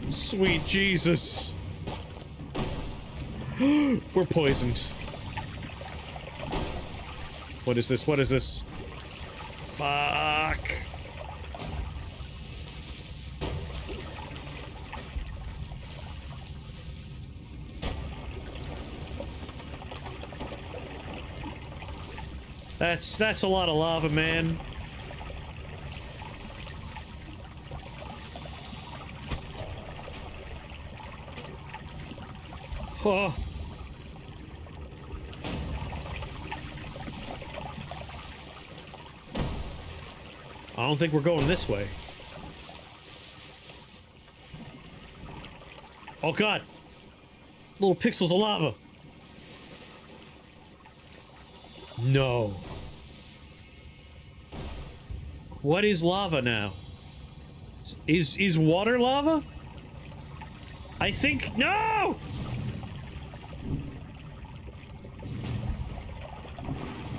Sweet Jesus. We're poisoned. What is this? What is this? Fuck. That's a lot of lava, man. Oh. I don't think we're going this way. Oh God! Little pixels of lava. No. What is lava now? Is water lava? I think no!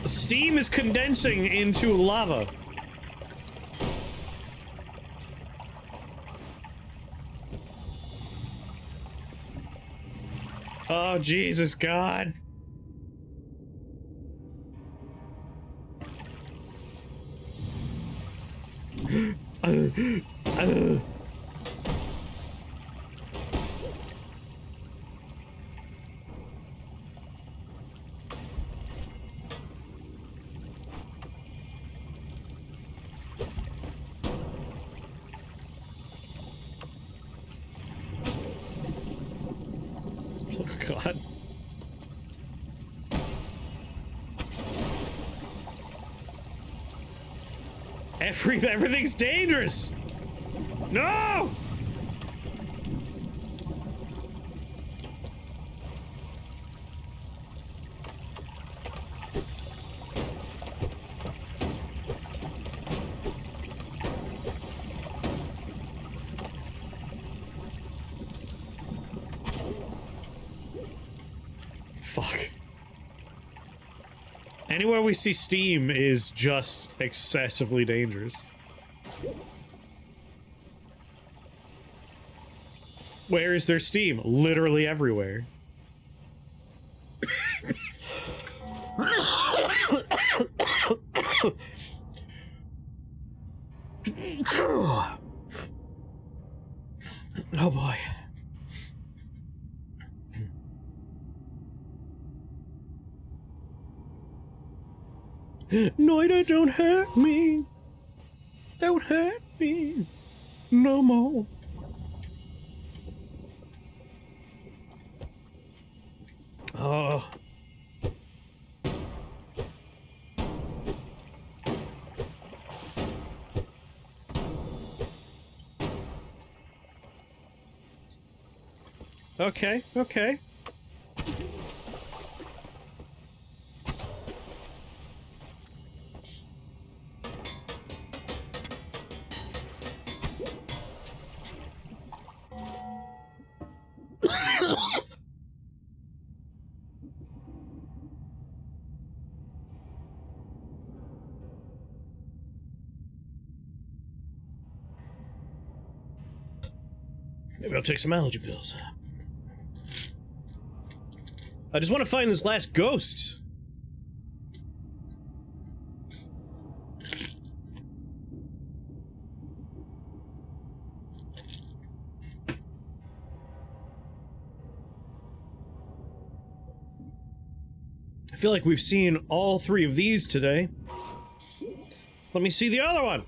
Steam is condensing into lava. Oh, Jesus God. Oh, God. Everything's dangerous! No! Fuck. Anywhere we see steam is just excessively dangerous. Where is there steam? Literally everywhere. Oh boy. Noita, don't hurt me. Don't hurt me. No more. Oh. Okay, okay. Maybe I'll take some allergy pills. I just want to find this last ghost. I feel like we've seen all three of these today. Let me see the other one.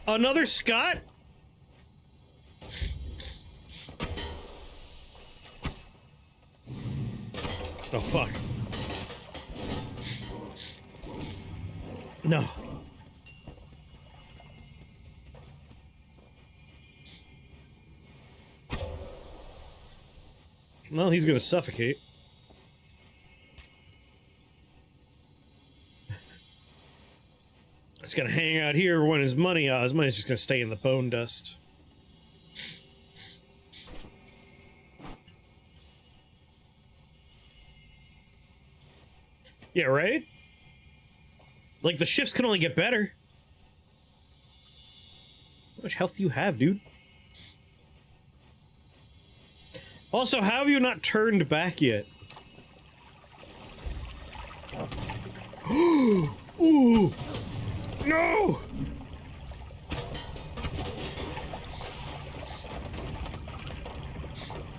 Another Scott? Oh, fuck. No. Well, he's gonna suffocate. He's gonna hang out here when his money's just gonna stay in the bone dust. Yeah, right? Like, the shifts can only get better. How much health do you have, dude? Also, how have you not turned back yet? Ooh! No!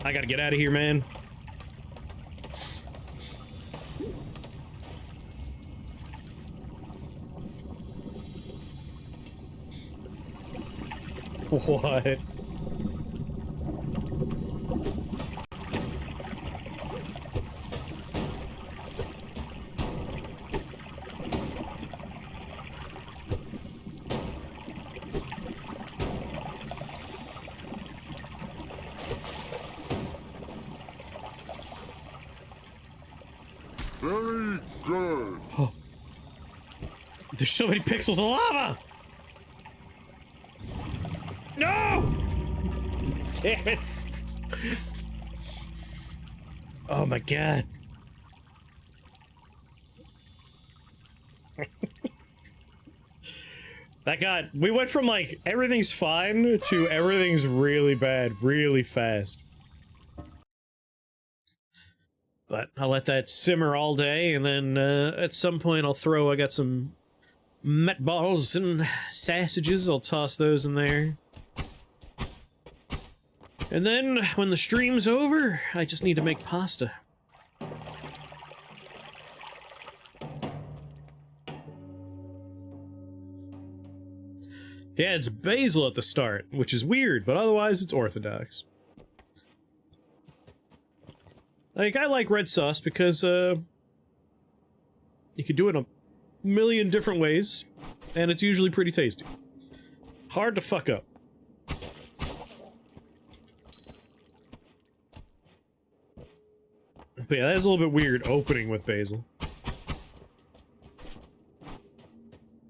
I gotta get out of here, man. What? Very good. Oh. There's so many pixels of lava! No! Damn it. Oh my god. We went from like, everything's fine to everything's really bad, really fast. But I'll let that simmer all day, and then at some point I got some meatballs and sausages, I'll toss those in there. And then, when the stream's over, I just need to make pasta. Yeah, it's basil at the start, which is weird, but otherwise it's orthodox. Like, I like red sauce because, you can do it a million different ways, and it's usually pretty tasty. Hard to fuck up. But yeah, that is a little bit weird, opening with basil.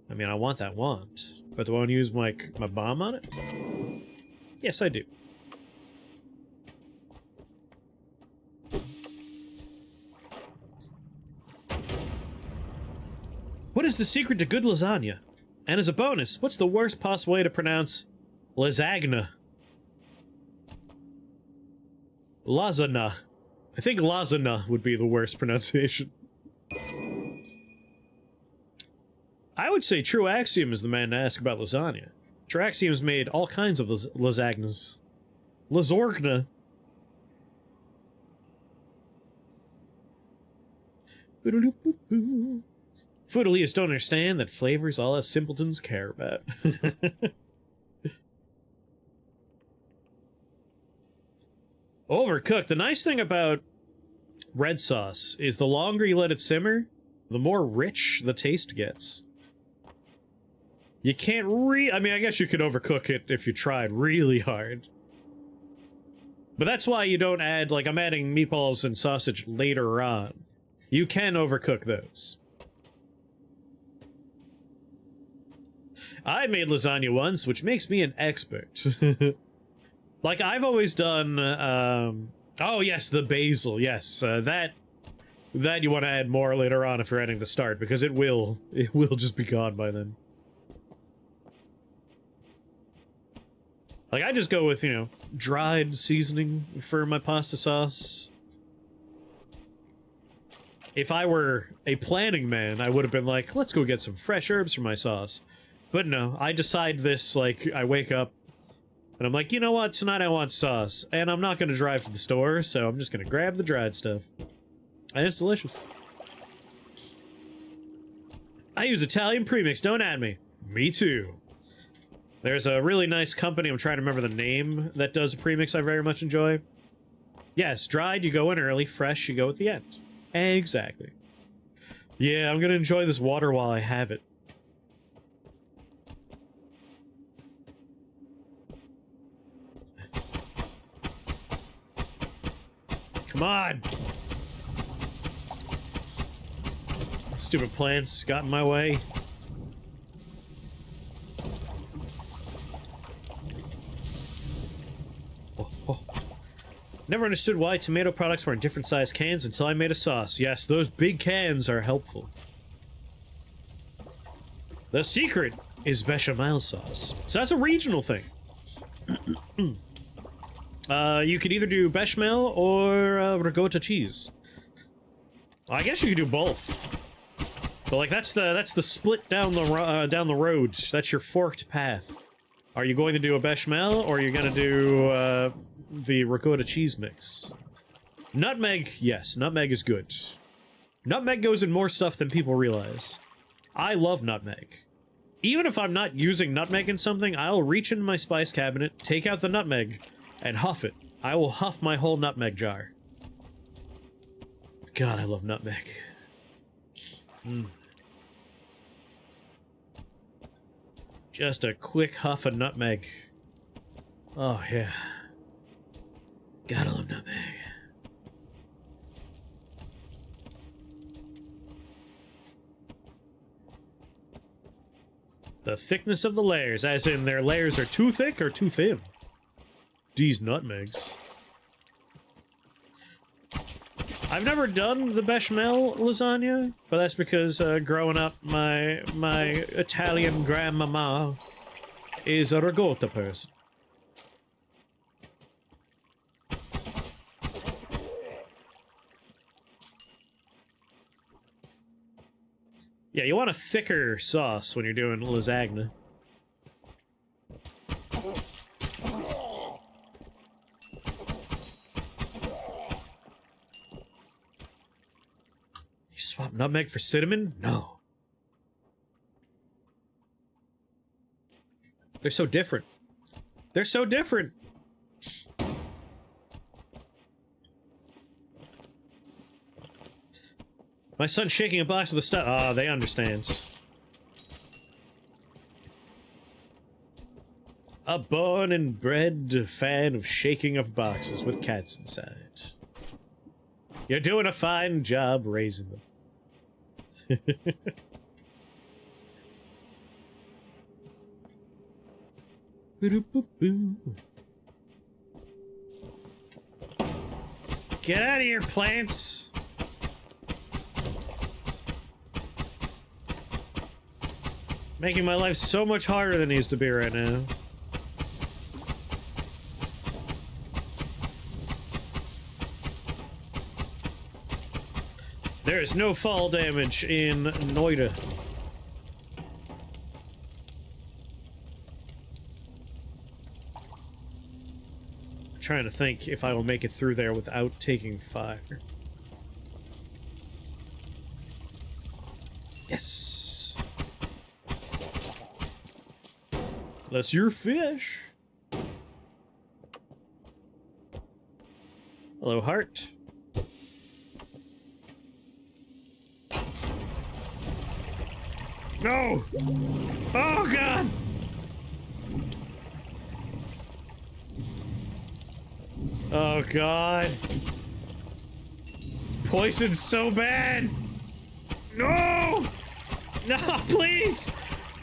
I mean, I want that wand, but do I want to use, like, my bomb on it? Yes, I do. What is the secret to good lasagna? And as a bonus, what's the worst possible way to pronounce lasagna? Lasagna. I think lasagna would be the worst pronunciation. I would say True Axiom is the man to ask about lasagna. True Axiom's made all kinds of lasagnas. Lasorgna. Food elitists don't understand that flavor's all us simpletons care about. Overcooked. The nice thing about red sauce is the longer you let it simmer, the more rich the taste gets. You can't I mean, I guess you could overcook it if you tried really hard. But that's why you don't add, like, I'm adding meatballs and sausage later on. You can overcook those. I made lasagna once, which makes me an expert. Like, I've always done, oh yes, the basil, yes, that you want to add more later on if you're adding the start, because it will just be gone by then. Like, I just go with, you know, dried seasoning for my pasta sauce. If I were a planning man, I would have been like, let's go get some fresh herbs for my sauce. But no, I decide this, like, I wake up, and I'm like, you know what, tonight I want sauce, and I'm not gonna drive to the store, so I'm just gonna grab the dried stuff. And it's delicious. I use Italian premix, don't add me. Me too. There's a really nice company, I'm trying to remember the name, that does a premix I very much enjoy. Yes, dried, you go in early, fresh, you go at the end. Exactly. Yeah, I'm gonna enjoy this water while I have it. Come on! Stupid plants got in my way. Never understood why tomato products were in different sized cans until I made a sauce. Yes, those big cans are helpful. The secret is bechamel sauce. So that's a regional thing. You could either do bechamel or ricotta cheese. I guess you could do both. But like that's the split down the road. That's your forked path. Are you going to do a bechamel or are you going to do the ricotta cheese mix? Nutmeg, yes, nutmeg is good. Nutmeg goes in more stuff than people realize. I love nutmeg. Even if I'm not using nutmeg in something, I'll reach into my spice cabinet, take out the nutmeg, and huff it. I will huff my whole nutmeg jar. God, I love nutmeg. Just a quick huff of nutmeg. Oh, yeah. Gotta love nutmeg. The thickness of the layers, as in their layers are too thick or too thin. These nutmegs. I've never done the bechamel lasagna, but that's because growing up, my Italian grandmama is a ricotta person. Yeah, you want a thicker sauce when you're doing lasagna. You swap nutmeg for cinnamon? No. They're so different. They're so different. My son's shaking a box with a stuff. Ah, they understand. A born and bred fan of shaking of boxes with cats inside. You're doing a fine job raising them. Get out of here, plants! Making my life so much harder than it needs to be right now. There is no fall damage in Noita. I'm trying to think if I will make it through there without taking fire. Yes! That's your fish. Hello, heart. No! Oh, God! Oh, God. Poison's so bad! No! No, please!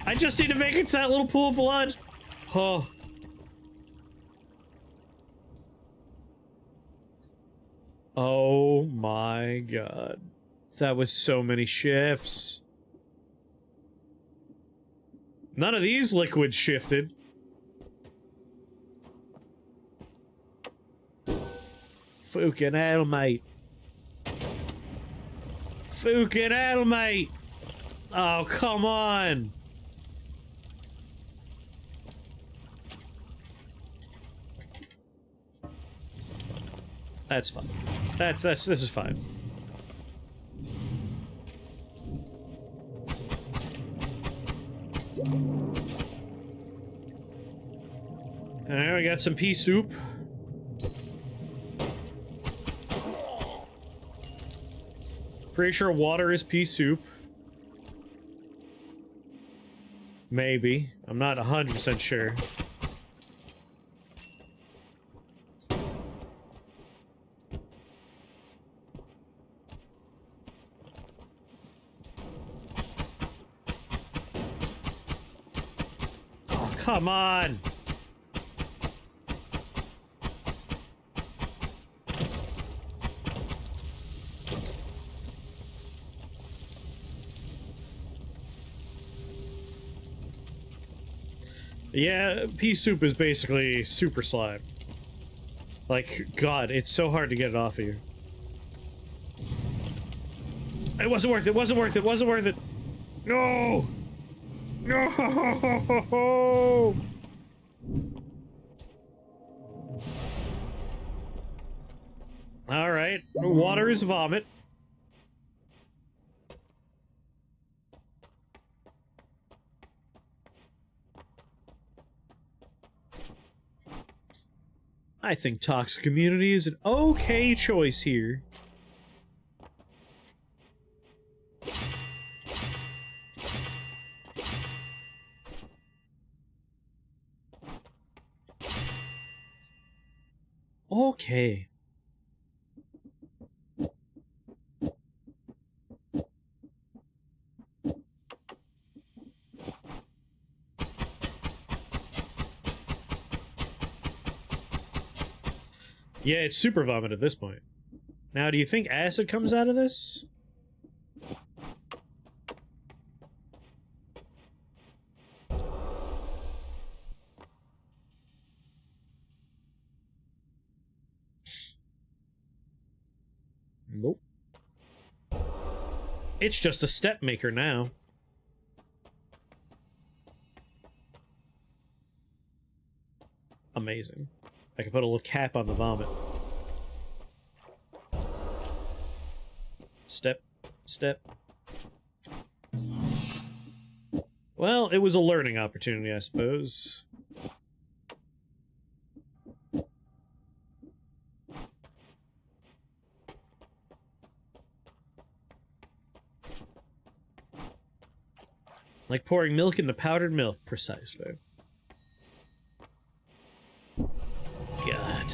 I just need to vacate that little pool of blood. Oh. Oh my god. That was so many shifts. None of these liquids shifted. Fucking hell, mate. Fucking hell, mate. Oh, come on. That's fine. This is fine. Alright, we got some pea soup. Pretty sure water is pea soup. Maybe. I'm not 100% sure. Oh, come on! Yeah, pea soup is basically super slime. Like, God, it's so hard to get it off of you. It wasn't worth it, it wasn't worth it, it wasn't worth it! No! No! Alright, water is vomit. I think toxic immunity is an okay choice here. Okay. Yeah, it's super vomit at this point. Now, do you think acid comes out of this? Nope. It's just a step maker now. Amazing. I can put a little cap on the vomit. Step. Step. Well, it was a learning opportunity, I suppose. Like pouring milk into powdered milk, precisely. God.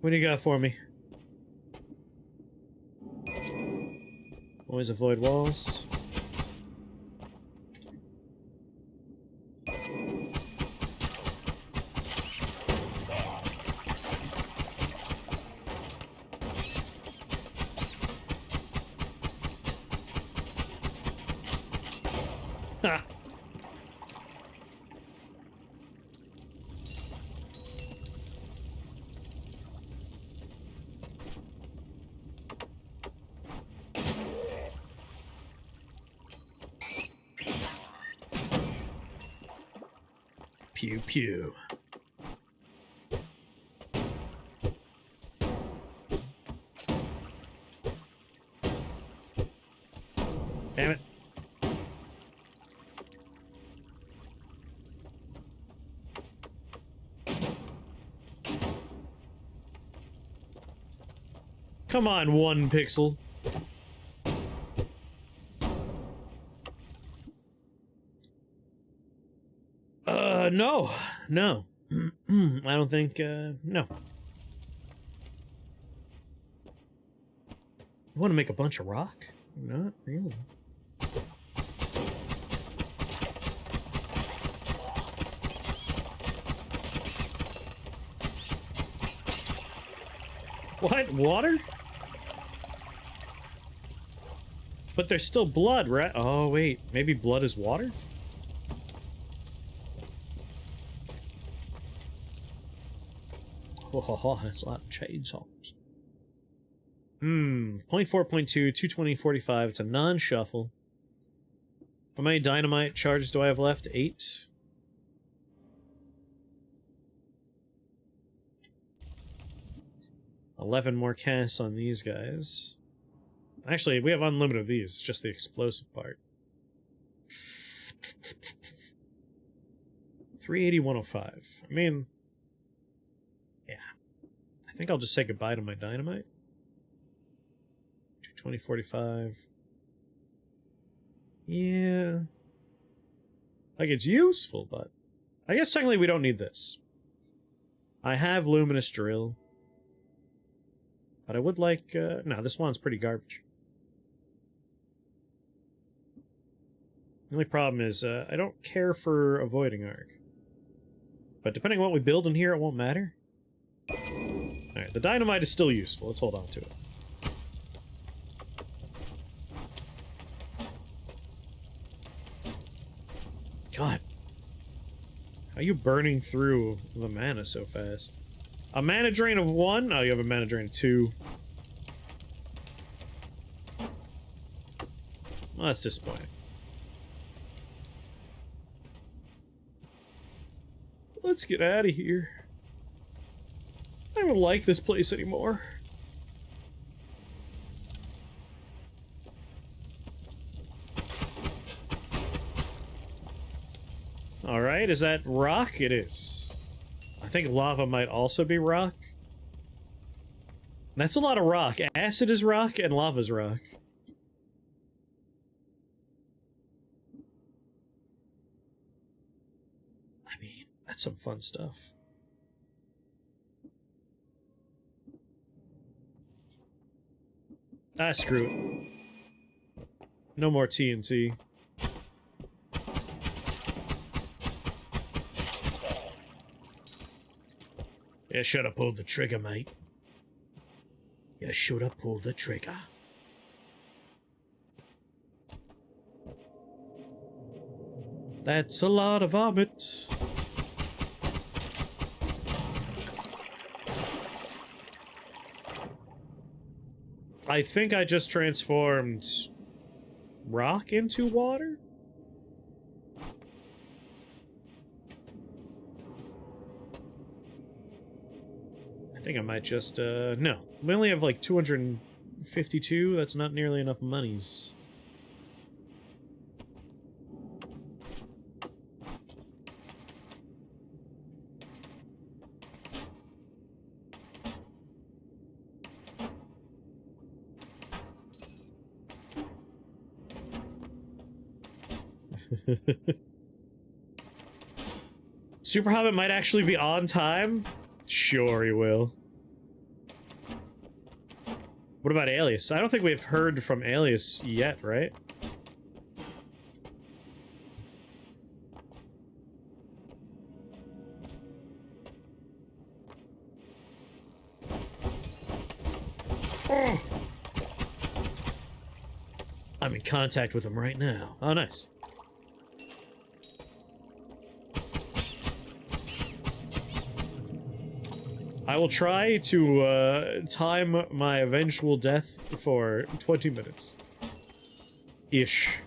What do you got for me? Always avoid walls. Ha! Pew pew. Damn it. Come on, 1 pixel. No. No. I don't think, no. You want to make a bunch of rock? Not really. What? Water? But there's still blood, right? Oh, wait. Maybe blood is water? Oh, that's a lot of chainsaws. 0.4.2, 220, 45. It's a non-shuffle. How many dynamite charges do I have left? 8. $11 more casts on these guys. Actually, we have unlimited of these. It's just the explosive part. 380, 105. I mean, yeah. I think I'll just say goodbye to my dynamite. 220, 45. Yeah. Like, it's useful, but I guess technically we don't need this. I have luminous drill. But I would like, no, this one's pretty garbage. The only problem is, I don't care for avoiding arc. But depending on what we build in here, it won't matter. Alright, the dynamite is still useful. Let's hold on to it. God. How are you burning through the mana so fast? A mana drain of 1? Oh, you have a mana drain of 2. Well, that's disappointing. Let's get out of here. I don't like this place anymore. Alright, is that rock? It is. I think lava might also be rock. That's a lot of rock. Acid is rock and lava's rock. I mean, that's some fun stuff. Ah, screw it. No more TNT. You should have pulled the trigger, mate. You should have pulled the trigger. That's a lot of vomit. I think I just transformed rock into water? I think I might just, no. We only have like 252, that's not nearly enough monies. Super Hobbit might actually be on time? Sure he will. What about Alias? I don't think we've heard from Alias yet, right? Oh. I'm in contact with him right now. Oh, nice. I will try to time my eventual death for 20 minutes. Ish.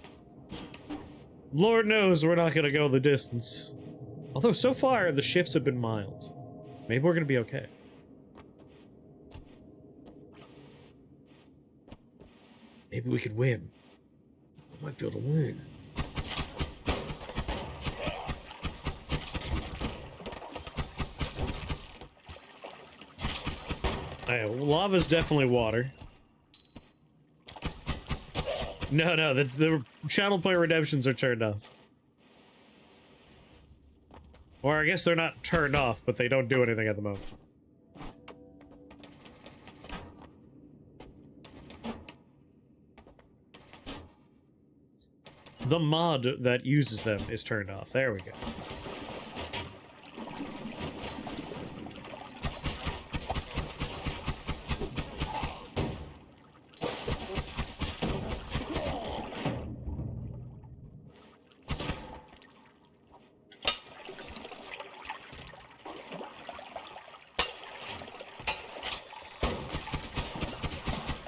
Lord knows we're not gonna go the distance. Although so far the shifts have been mild. Maybe we're gonna be okay. Maybe we could win. We might be able to win. Lava's definitely water. No, the channel point redemptions are turned off. Or I guess they're not turned off, but they don't do anything at the moment. the mod that uses them is turned off. There we go.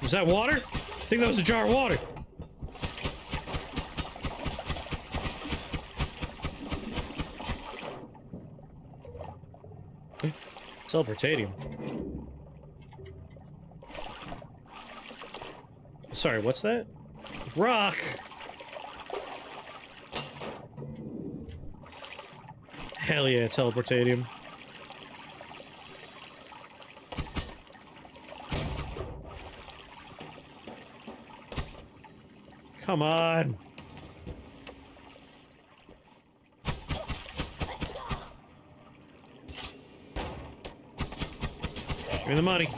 Was that water? I think that was a jar of water. Teleportatium. Sorry, what's that? Rock! Hell yeah, teleportatium. Come on! Give me the money.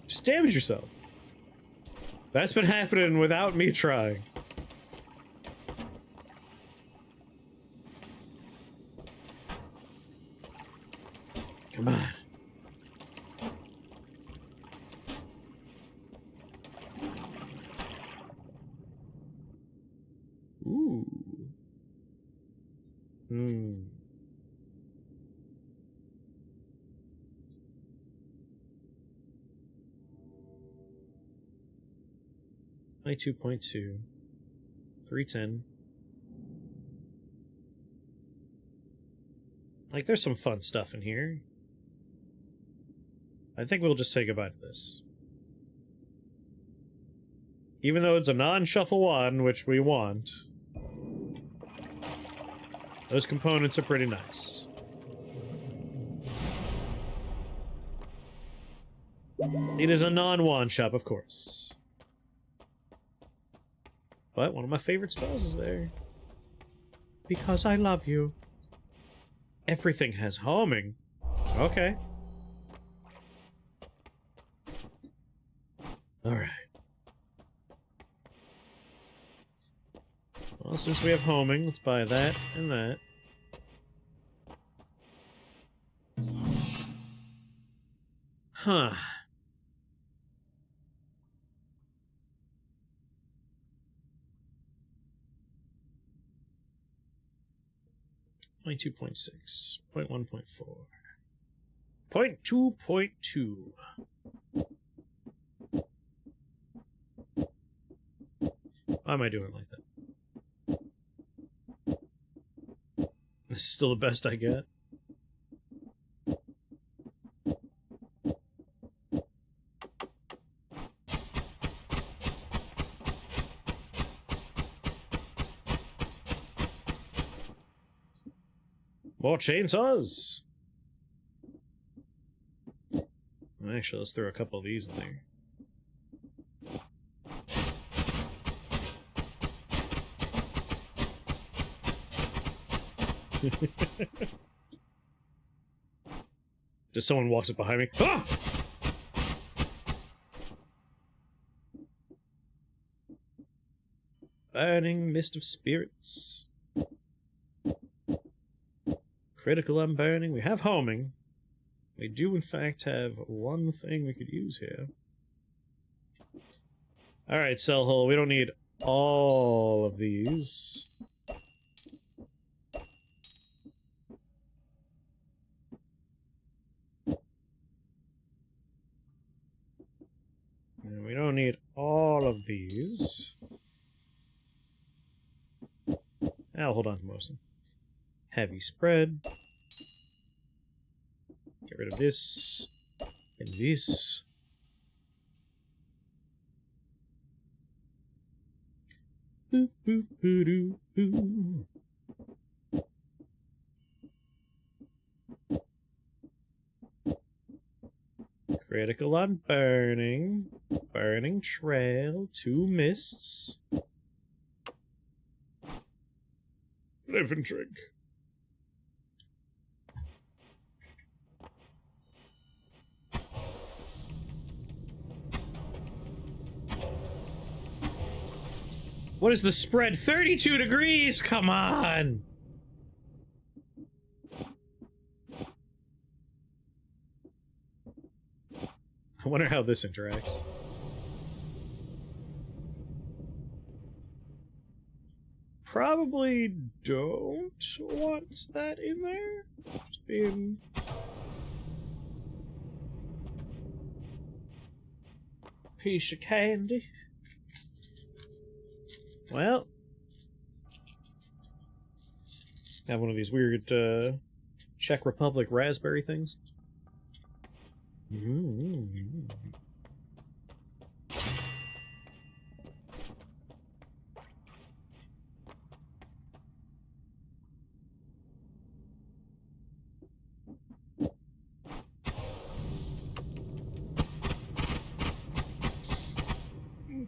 Just damage yourself. That's been happening without me trying. Come on. Ooh. Hmm. 22.2. 310. Like, there's some fun stuff in here. I think we'll just say goodbye to this. Even though it's a non-shuffle one, which we want, those components are pretty nice. It is a non-wand shop, of course. But one of my favorite spells is there. Because I love you. Everything has homing. Okay. Alright. Well, since we have homing, let's buy that and that. Huh. Point 2.6. 0.1.4. 0.2.2. Why am I doing it like that? This is still the best I get. More chainsaws! Actually, let's throw a couple of these in there. Just someone walks up behind me. Ah! Burning Mist of Spirits. Critical unburning. We have homing. We do, in fact, have one thing we could use here. Alright, cell hole. We don't need all of these. And we don't need all of these. I'll hold on to most of them. Heavy spread. Get rid of this. And this. Boop, boop, boo, doo, boo. Critical on burning. Burning trail. 2 mists. Live and drink. What is the spread? 32 degrees? Come on! I wonder how this interacts. Probably don't want that in there. Just being... piece of candy. Well, have one of these weird Czech Republic raspberry things.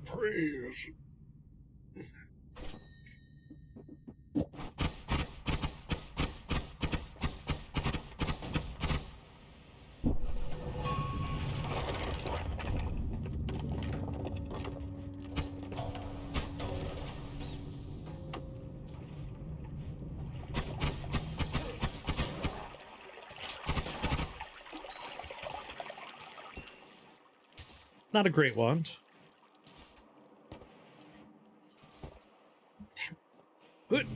Praise. Not a great wand. Damn. Good.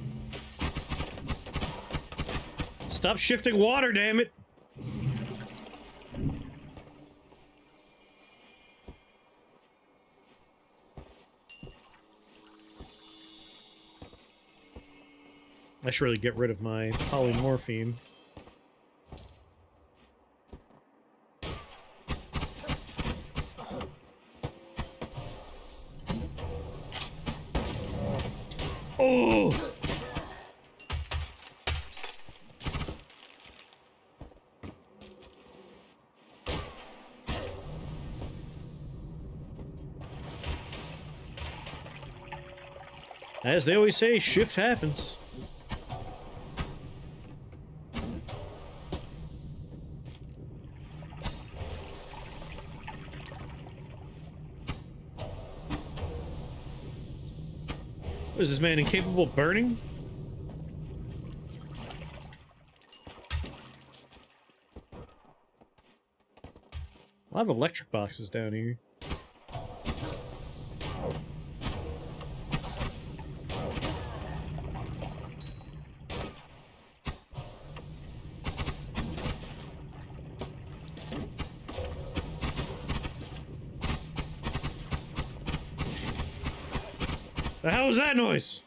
Stop shifting water, damn it. I should really get rid of my polymorphine. Oh! As they always say, shift happens. What is this man, incapable of burning? A lot of electric boxes down here. The hell was that noise?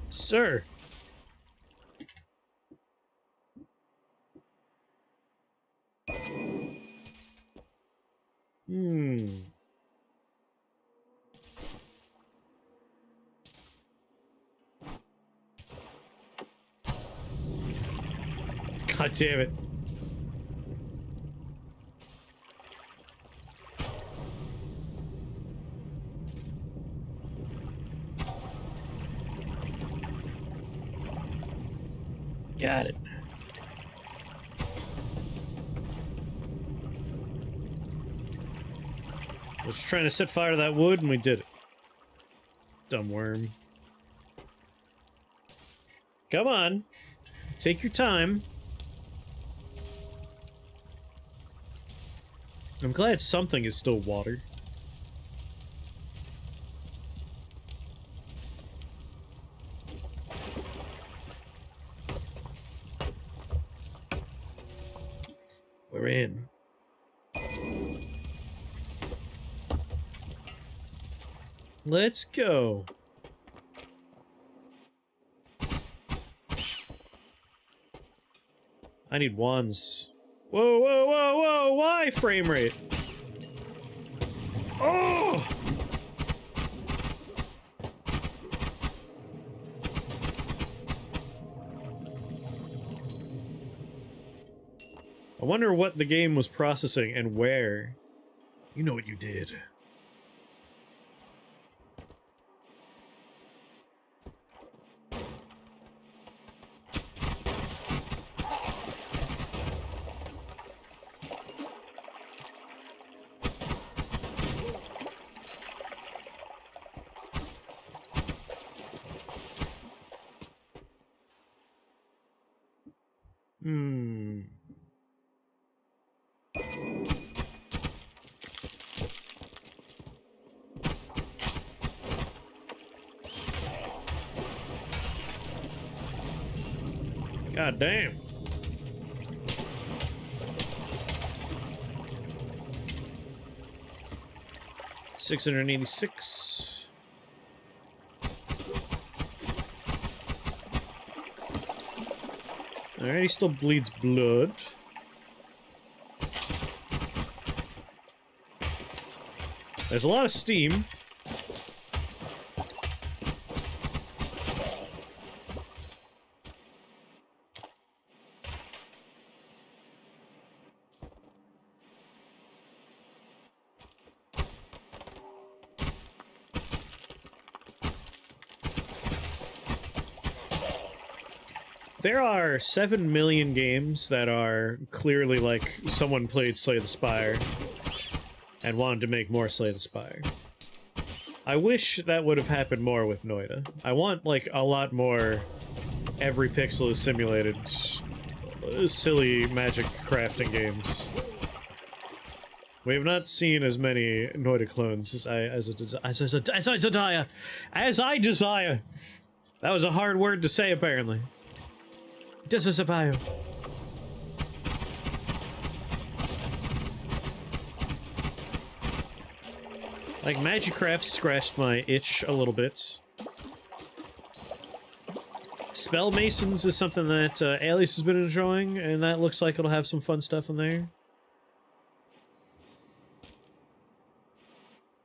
Sir. God damn it. Got it. I was trying to set fire to that wood and we did it. Dumb worm. Come on. Take your time. I'm glad something is still water. We're in. Let's go. I need wands. Whoa, whoa, whoa, whoa! Why frame rate? Oh! I wonder what the game was processing and where. You know what you did. Hmm. God damn. $686. Alright, he still bleeds blood. There's a lot of steam. There are 7 million games that are clearly like someone played Slay the Spire and wanted to make more Slay the Spire. I wish that would have happened more with Noita. I want like a lot more every pixel is simulated silly magic crafting games. We have not seen as many Noita clones as I desire. That was a hard word to say, apparently. Desire. Like, Magicraft scratched my itch a little bit. Spell Masons is something that Alias has been enjoying, and that looks like it'll have some fun stuff in there.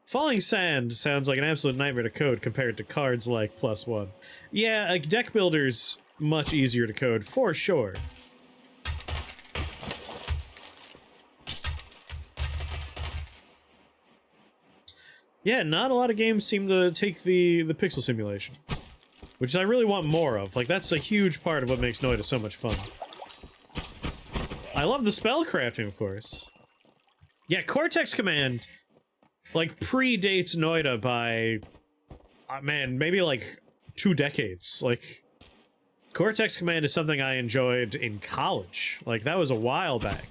Falling Sand sounds like an absolute nightmare to code compared to cards like +1. Yeah, like deck builder's much easier to code, for sure. Yeah, not a lot of games seem to take the pixel simulation, which I really want more of. Like, that's a huge part of what makes Noita so much fun. I love the spell crafting, of course. Yeah, Cortex Command, like, predates Noita by, man, maybe like 2 decades. Like, Cortex Command is something I enjoyed in college. Like, that was a while back.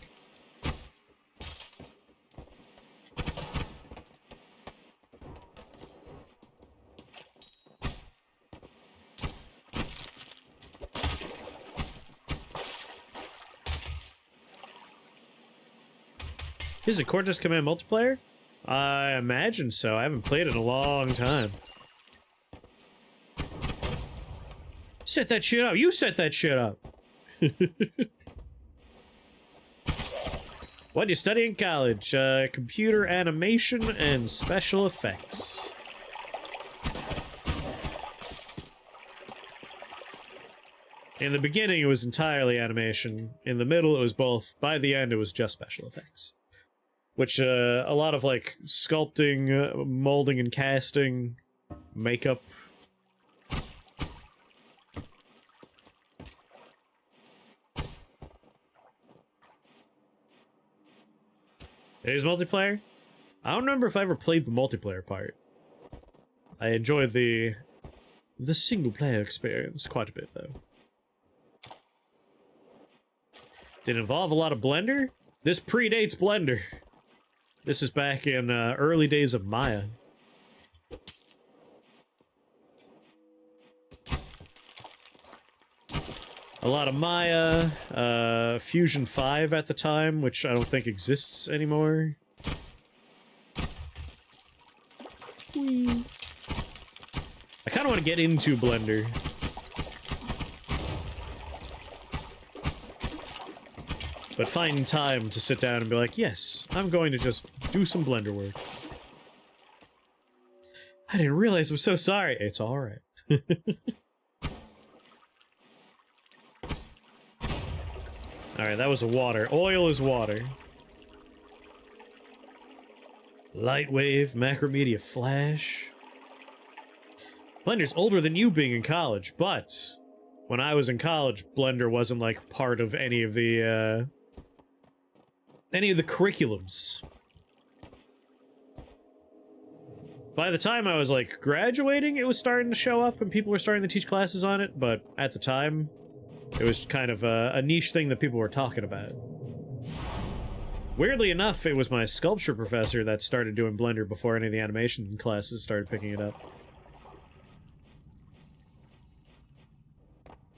Is it Cortex Command multiplayer? I imagine so. I haven't played it in a long time. Set that shit up. You set that shit up. What do you study in college? Computer animation and special effects. In the beginning, it was entirely animation. In the middle, it was both. By the end, it was just special effects. Which, a lot of, like, sculpting, molding and casting, makeup. It is multiplayer? I don't remember if I ever played the multiplayer part. I enjoyed the single-player experience quite a bit, though. Did it involve a lot of Blender? This predates Blender. This is back in early days of Maya. A lot of Maya, Fusion 5 at the time, which I don't think exists anymore. Whee. I kind of want to get into Blender. But find time to sit down and be like, yes, I'm going to just do some Blender work. I didn't realize, I'm so sorry. It's alright. Alright, that was water. Oil is water. Lightwave, Macromedia Flash. Blender's older than you being in college, but when I was in college, Blender wasn't like part of any of the curriculums. By the time I was like graduating, it was starting to show up and people were starting to teach classes on it, but at the time, It was kind of a niche thing that people were talking about. Weirdly enough, it was my sculpture professor that started doing Blender before any of the animation classes started picking it up.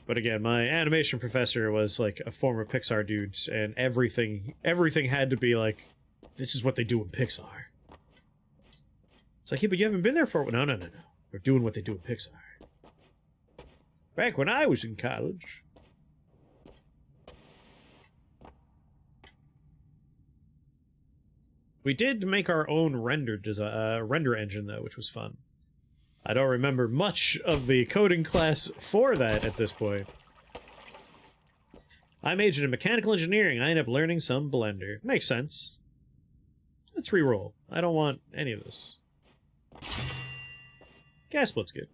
But again, my animation professor was like a former Pixar dude, and everything had to be like, this is what they do in Pixar. It's like, yeah, but you haven't been there for... No. They're doing what they do in Pixar. Back when I was in college. We did make our own render engine, though, which was fun. I don't remember much of the coding class for that at this point. I majored in mechanical engineering. I ended up learning some Blender. Makes sense. Let's re-roll. I don't want any of this. Gas split's good.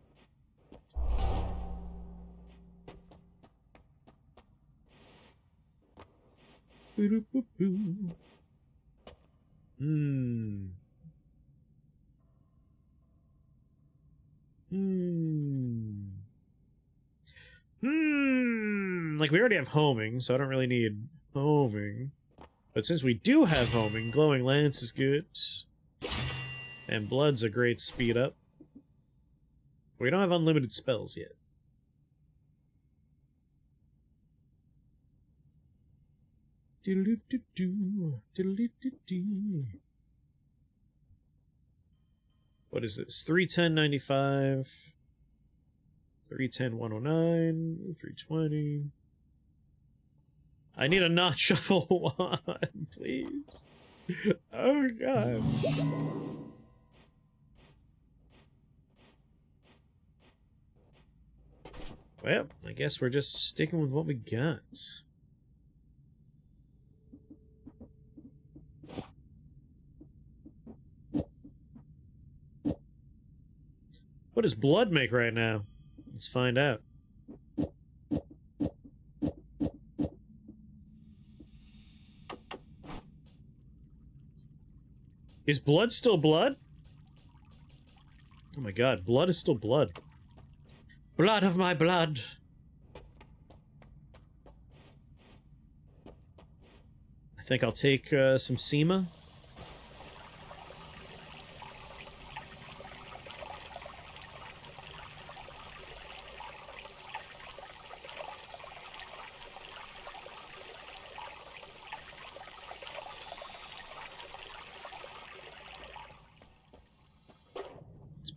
Like, we already have homing, so I don't really need homing. But since we do have homing, glowing lance is good. And blood's a great speed up. We don't have unlimited spells yet. What is this? 310.95, 310.109, 320. I need a not shuffle one, please. Oh god. Well, I guess we're just sticking with what we got. What does blood make right now? Let's find out. Is blood still blood? Oh my god, blood is still blood. Blood of my blood. I think I'll take some SEMA.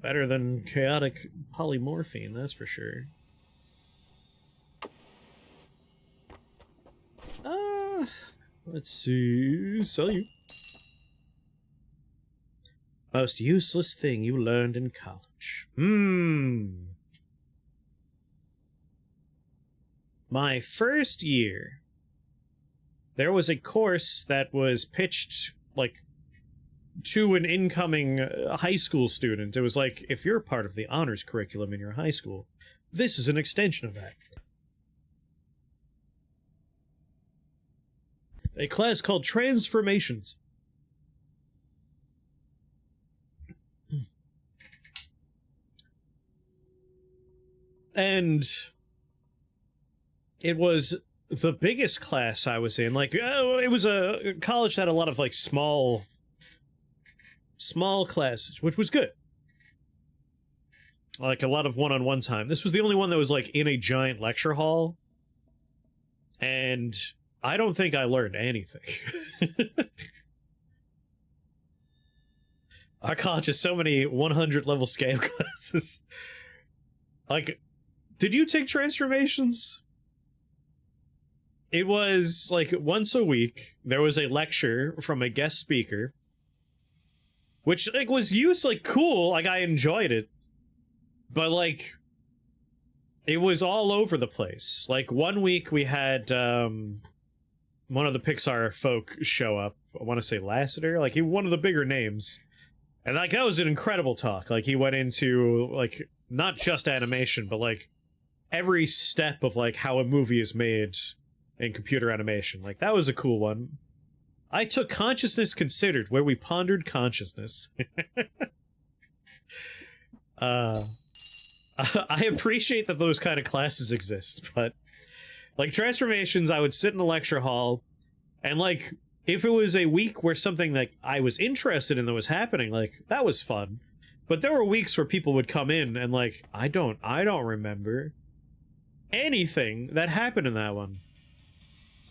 Better than chaotic polymorphine, that's for sure. Let's see. Sell you. Most useless thing you learned in college. My first year, there was a course that was pitched, like, to an incoming high school student. It was like, if you're part of the honors curriculum in your high school, this is an extension of that. A class called Transformations. And it was the biggest class I was in. Like, it was a college that had a lot of, like, small classes, which was good. Like, a lot of one-on-one time. This was the only one that was, like, in a giant lecture hall. And I don't think I learned anything. Our college has so many 100-level scale classes. Like, did you take Transformations? It was, like, once a week, there was a lecture from a guest speaker, which, like, was used, like, cool. Like, I enjoyed it. But, like, it was all over the place. Like, one week we had, one of the Pixar folk show up. I want to say Lasseter. Like, he one of the bigger names. And, like, that was an incredible talk. Like, he went into, like, not just animation, but, like, every step of, like, how a movie is made in computer animation. Like, that was a cool one. I took Consciousness Considered, where we pondered consciousness. I appreciate that those kind of classes exist, but Like, transformations, I would sit in a lecture hall, and, like, if it was a week where something, like, I was interested in that was happening, like, that was fun. But there were weeks where people would come in and, like, I don't remember anything that happened in that one.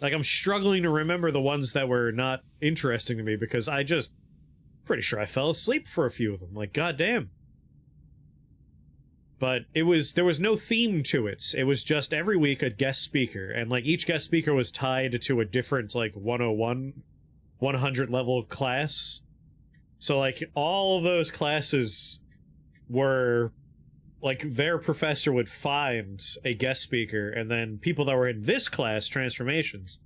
Like, I'm struggling to remember the ones that were not interesting to me because pretty sure I fell asleep for a few of them. Like, goddamn. But there was no theme to it. It was just every week a guest speaker, and like each guest speaker was tied to a different like 101, 100 level class. So like all of those classes were like their professor would find a guest speaker, and then people that were in this class, transformations,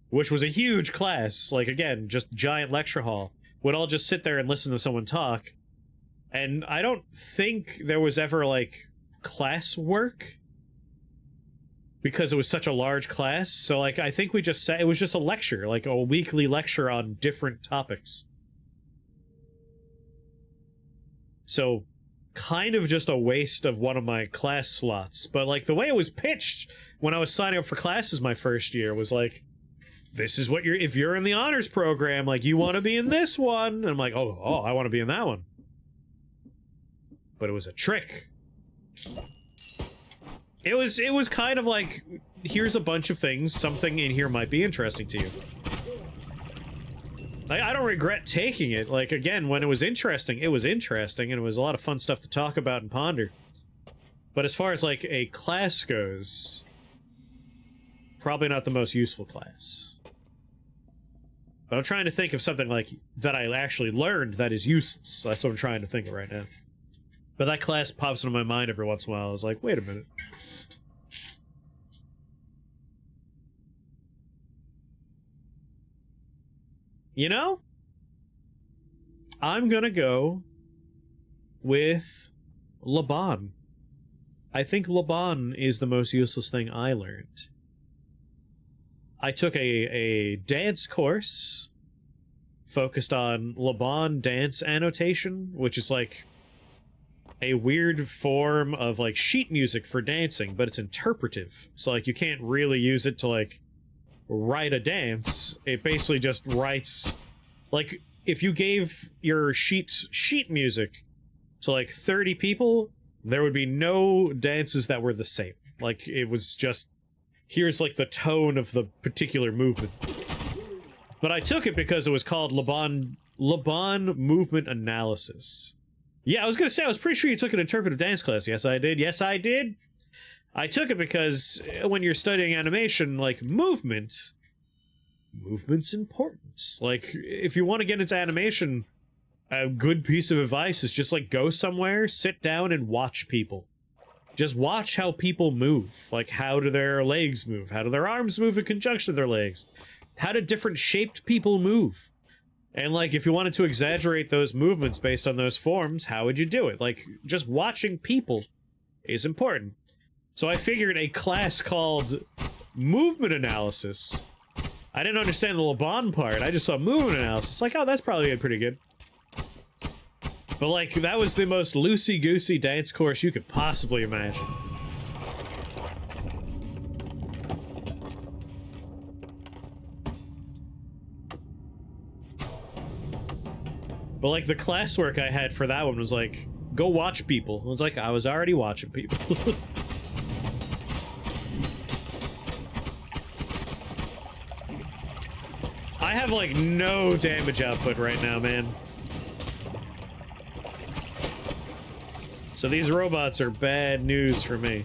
which was a huge class, like again, just giant lecture hall, would all just sit there and listen to someone talk. And I don't think there was ever, like, class work because it was such a large class. So, like, I think we just said it was just a lecture, like a weekly lecture on different topics. So, kind of just a waste of one of my class slots. But, like, the way it was pitched when I was signing up for classes my first year was like, this is what if you're in the honors program, like, you want to be in this one. And I'm like, oh, I want to be in that one. But it was a trick. It was kind of like, here's a bunch of things, something in here might be interesting to you. Like, I don't regret taking it. Like, again, when it was interesting, and it was a lot of fun stuff to talk about and ponder. But as far as, like, a class goes, probably not the most useful class. But I'm trying to think of something, like, that I actually learned that is useless. That's what I'm trying to think of right now. But that class pops into my mind every once in a while. I was like, wait a minute. You know? I'm gonna go with Laban. I think Laban is the most useless thing I learned. I took a dance course focused on Laban dance annotation, which is like a weird form of like sheet music for dancing, but it's interpretive. So like you can't really use it to like write a dance. It basically just writes, like, if you gave your sheet music to like 30 people, there would be no dances that were the same. Like, it was just, here's like the tone of the particular movement. But I took it because it was called Laban Movement Analysis. Yeah, I was gonna say, I was pretty sure you took an interpretive dance class. Yes, I did. Yes, I did. I took it because when you're studying animation, like, movement's important. Like, if you want to get into animation, a good piece of advice is just, like, go somewhere, sit down, and watch people. Just watch how people move. Like, how do their legs move? How do their arms move in conjunction with their legs? How do different shaped people move? And, like, if you wanted to exaggerate those movements based on those forms, how would you do it? Like, just watching people is important. So I figured a class called Movement Analysis. I didn't understand the Laban part. I just saw Movement Analysis. Like, oh, that's probably pretty good. But, like, that was the most loosey-goosey dance course you could possibly imagine. But, like, the classwork I had for that one was, like, go watch people. It was like, I was already watching people. I have, like, no damage output right now, man. So these robots are bad news for me.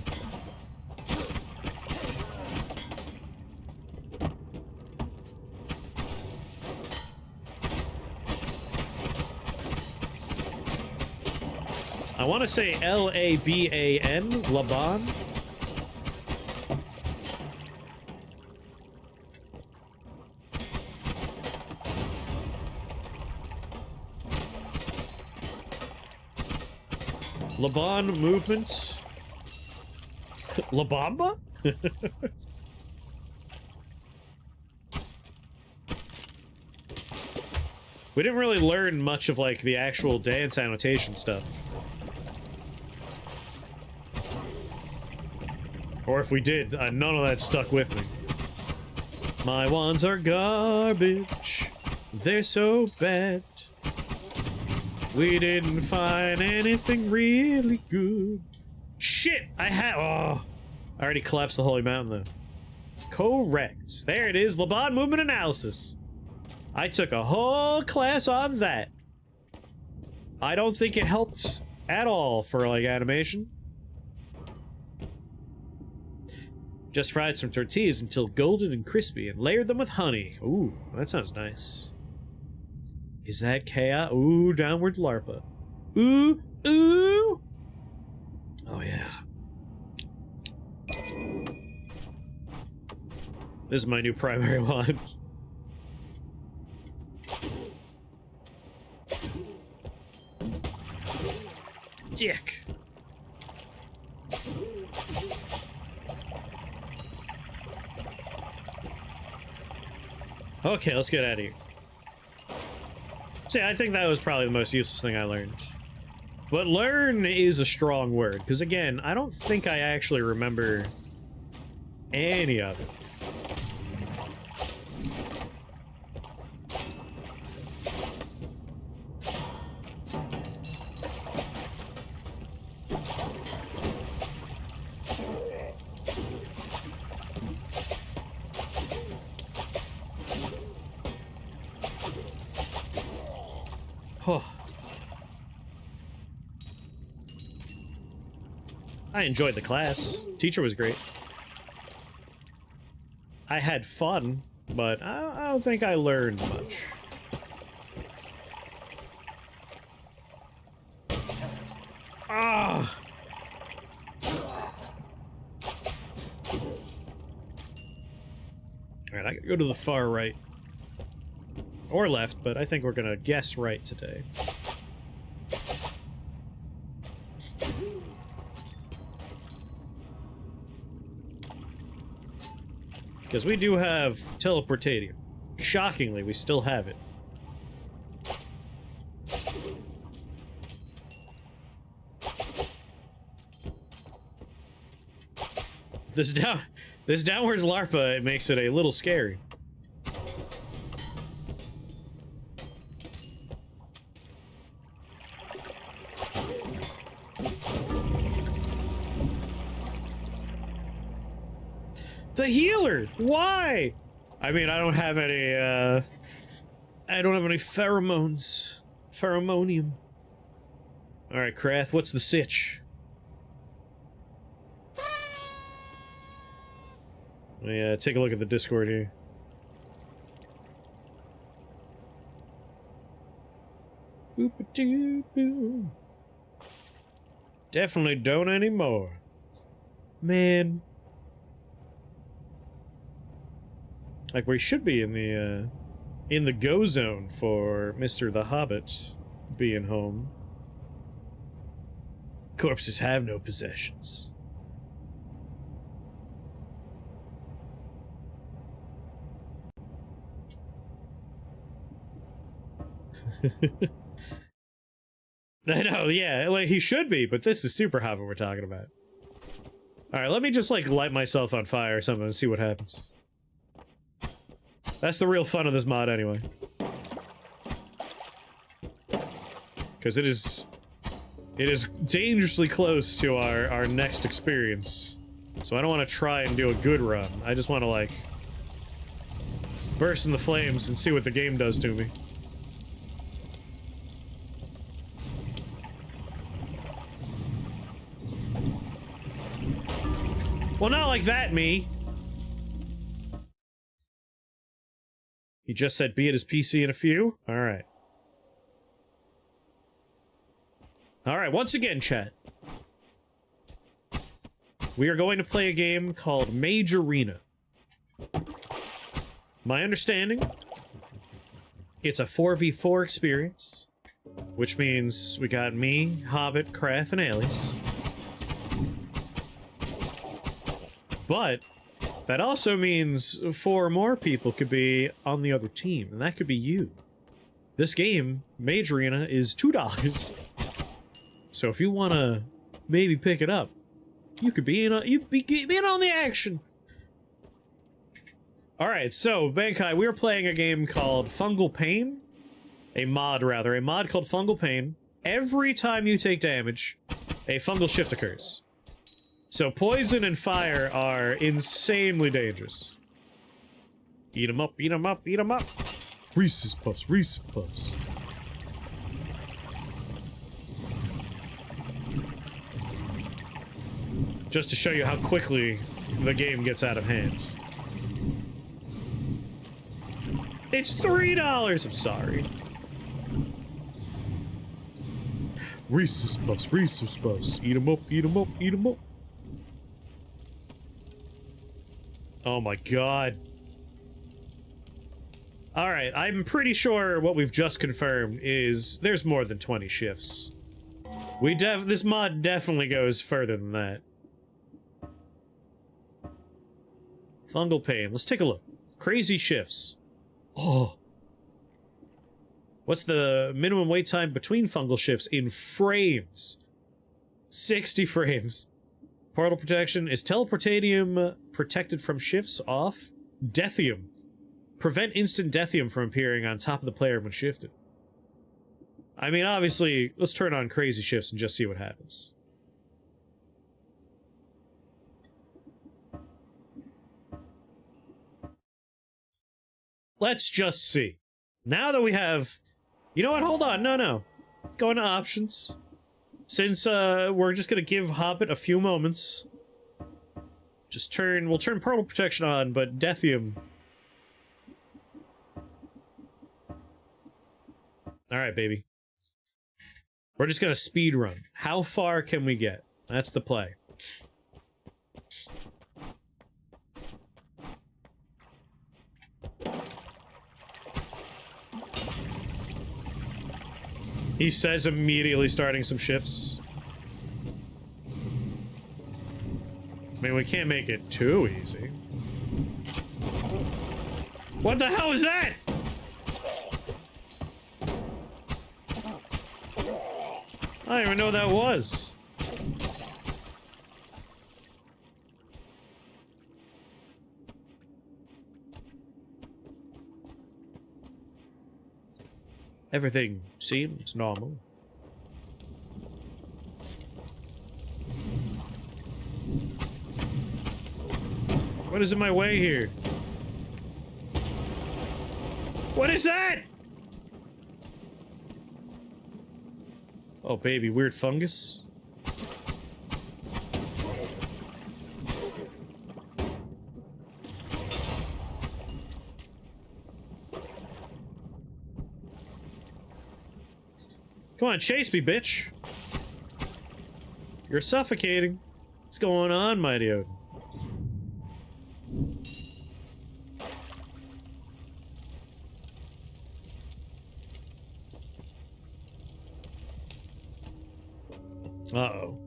I want to say L-A-B-A-N, Laban. Laban movements. Labamba? We didn't really learn much of, like, the actual dance annotation stuff. Or if we did, none of that stuck with me. My wands are garbage. They're so bad. We didn't find anything really good. Shit! I already collapsed the holy mountain, though. Correct. There it is, Laban movement analysis. I took a whole class on that. I don't think it helped at all for, like, animation. Just fried some tortillas until golden and crispy and layered them with honey. Ooh, that sounds nice. Is that chaos? Ooh, downward larpa. Ooh, ooh! Oh, yeah. This is my new primary wand. Dick. Okay, let's get out of here. See, I think that was probably the most useless thing I learned. But learn is a strong word, because again, I don't think I actually remember any of it. Oh. I enjoyed the class. Teacher was great. I had fun, but I don't think I learned much. Ah! Alright, I gotta go to the far right. Or left, but I think we're gonna guess right today. Because we do have teleportatium. Shockingly, we still have it. This downwards larpa, it makes it a little scary. The healer! Why? I mean, I don't have any, I don't have any pheromones. Pheromonium. Alright, Krath, what's the sitch? Yeah, take a look at the Discord here. Boop-a-doo-boo. Definitely don't anymore. Man. Like, we should be in the go zone for Mr. the Hobbit being home. Corpses have no possessions. I know, yeah, like, he should be, but this is Super Hobbit we're talking about. Alright, let me just, like, light myself on fire or something and see what happens. That's the real fun of this mod, anyway. Because it is dangerously close to our next experience. So I don't want to try and do a good run. I just want to, like, burst in the flames and see what the game does to me. Well, not like that, me. He just said be at his PC in a few? Alright. Alright, once again, chat. We are going to play a game called Mage Arena. My understanding, it's a 4v4 experience, which means we got me, Hobbit, Krath, and Alice. But that also means 4 more people could be on the other team, and that could be you. This game, Mage Arena, is $2. So if you want to maybe pick it up, You could be in on the action. All right, so Bankai, we are playing a game called Fungal Pain, a mod called Fungal Pain. Every time you take damage, a fungal shift occurs. So poison and fire are insanely dangerous. Eat 'em up, eat 'em up, eat 'em up. Reese's Puffs, Reese's Puffs. Just to show you how quickly the game gets out of hand. It's $3! I'm sorry. Reese's Puffs, Reese's Puffs. Eat 'em up, eat 'em up, eat 'em up. Oh my god. Alright, I'm pretty sure what we've just confirmed is there's more than 20 shifts. This mod definitely goes further than that. Fungal Pain. Let's take a look. Crazy shifts. Oh. What's the minimum wait time between fungal shifts in frames? 60 frames. Portal protection. Is teleportatium protected from shifts off? Deathium. Prevent instant deathium from appearing on top of the player when shifted. I mean, obviously, let's turn on crazy shifts and just see what happens. Let's just see. Now that we have... You know what? Hold on. No. Go into options. Since we're just gonna give Hobbit a few moments. We'll turn portal protection on, but Deathium. Alright, baby. We're just gonna speed run. How far can we get? That's the play. He says immediately starting some shifts. I mean, we can't make it too easy. What the hell is that? I don't even know what that was. Everything seems normal. What is in my way here? What is that? Oh, baby, weird fungus. Come on, chase me, bitch. You're suffocating. What's going on, Mighty Odin? Uh-oh.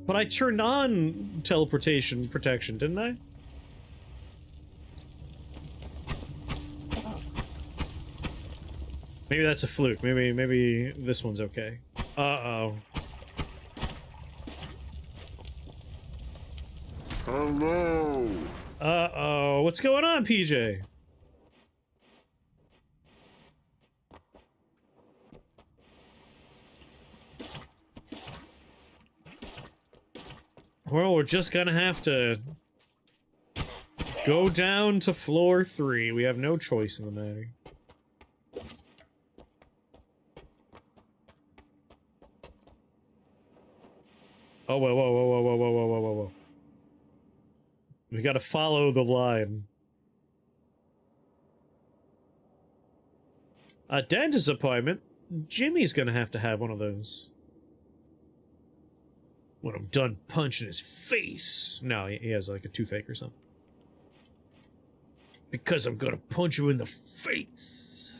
But I turned on teleportation protection, didn't I? Maybe that's a fluke. Maybe this one's okay. Uh-oh. Hello. Uh-oh. What's going on, PJ? Well, we're just gonna have to go down to floor 3. We have no choice in the matter. Oh, whoa. We gotta follow the line. A dentist appointment? Jimmy's gonna have to have one of those. When I'm done punching his face. No, he has like a toothache or something. Because I'm gonna punch you in the face.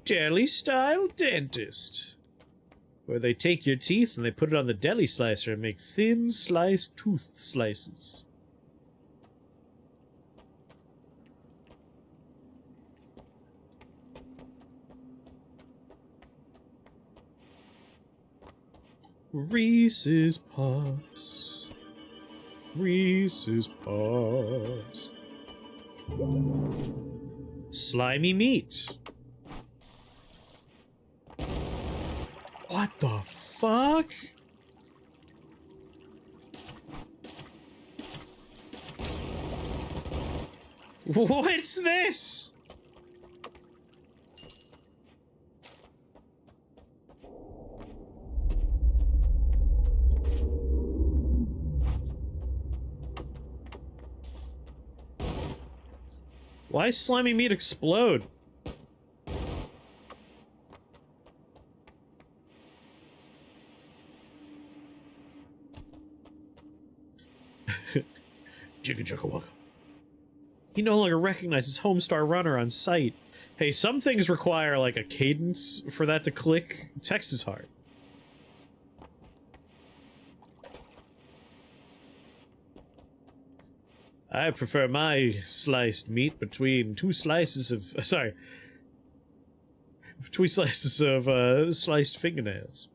Deli-style dentist. Where they take your teeth and they put it on the deli slicer and make thin sliced tooth slices. Reese's Puffs. Reese's Puffs. Slimy meat. What the fuck? What's this? Why does slimy meat explode? Jigga jugga wugga. He no longer recognizes Homestar Runner on sight. Hey, some things require like a cadence for that to click. Text is hard. I prefer my sliced meat between two slices of between slices of sliced fingernails.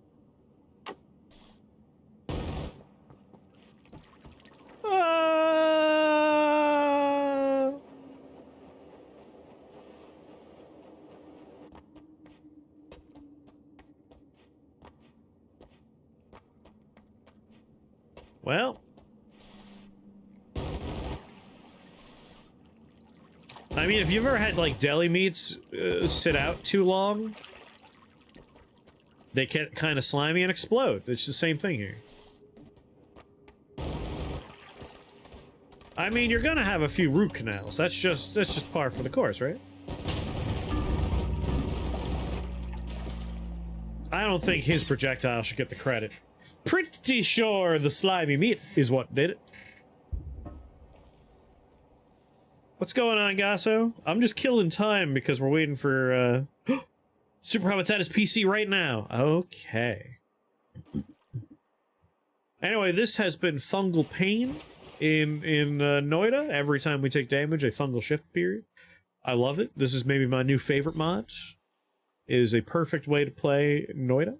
Well, I mean, if you've ever had like deli meats sit out too long, they get kind of slimy and explode. It's the same thing here. I mean, you're gonna have a few root canals. That's just par for the course, right? I don't think his projectile should get the credit. Pretty sure the slimy meat is what did it. What's going on, Gasso? I'm just killing time because we're waiting for, Super Hobbit's at his PC right now. Okay. Anyway, this has been Fungal Pain in Noita. Every time we take damage, a fungal shift period. I love it. This is maybe my new favorite mod. It is a perfect way to play Noita.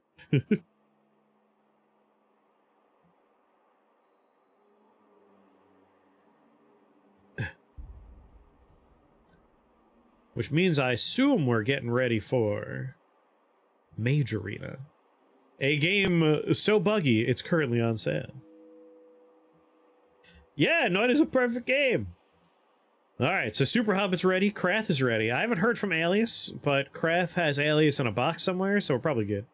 Which means I assume we're getting ready for Mage Arena. A game so buggy, it's currently on sale. Yeah, Noita's a perfect game. Alright, so Super Hobbit's ready, Krath is ready. I haven't heard from Alias, but Krath has Alias in a box somewhere, so we're probably good.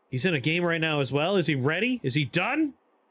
He's in a game right now as well. Is he ready? Is he done?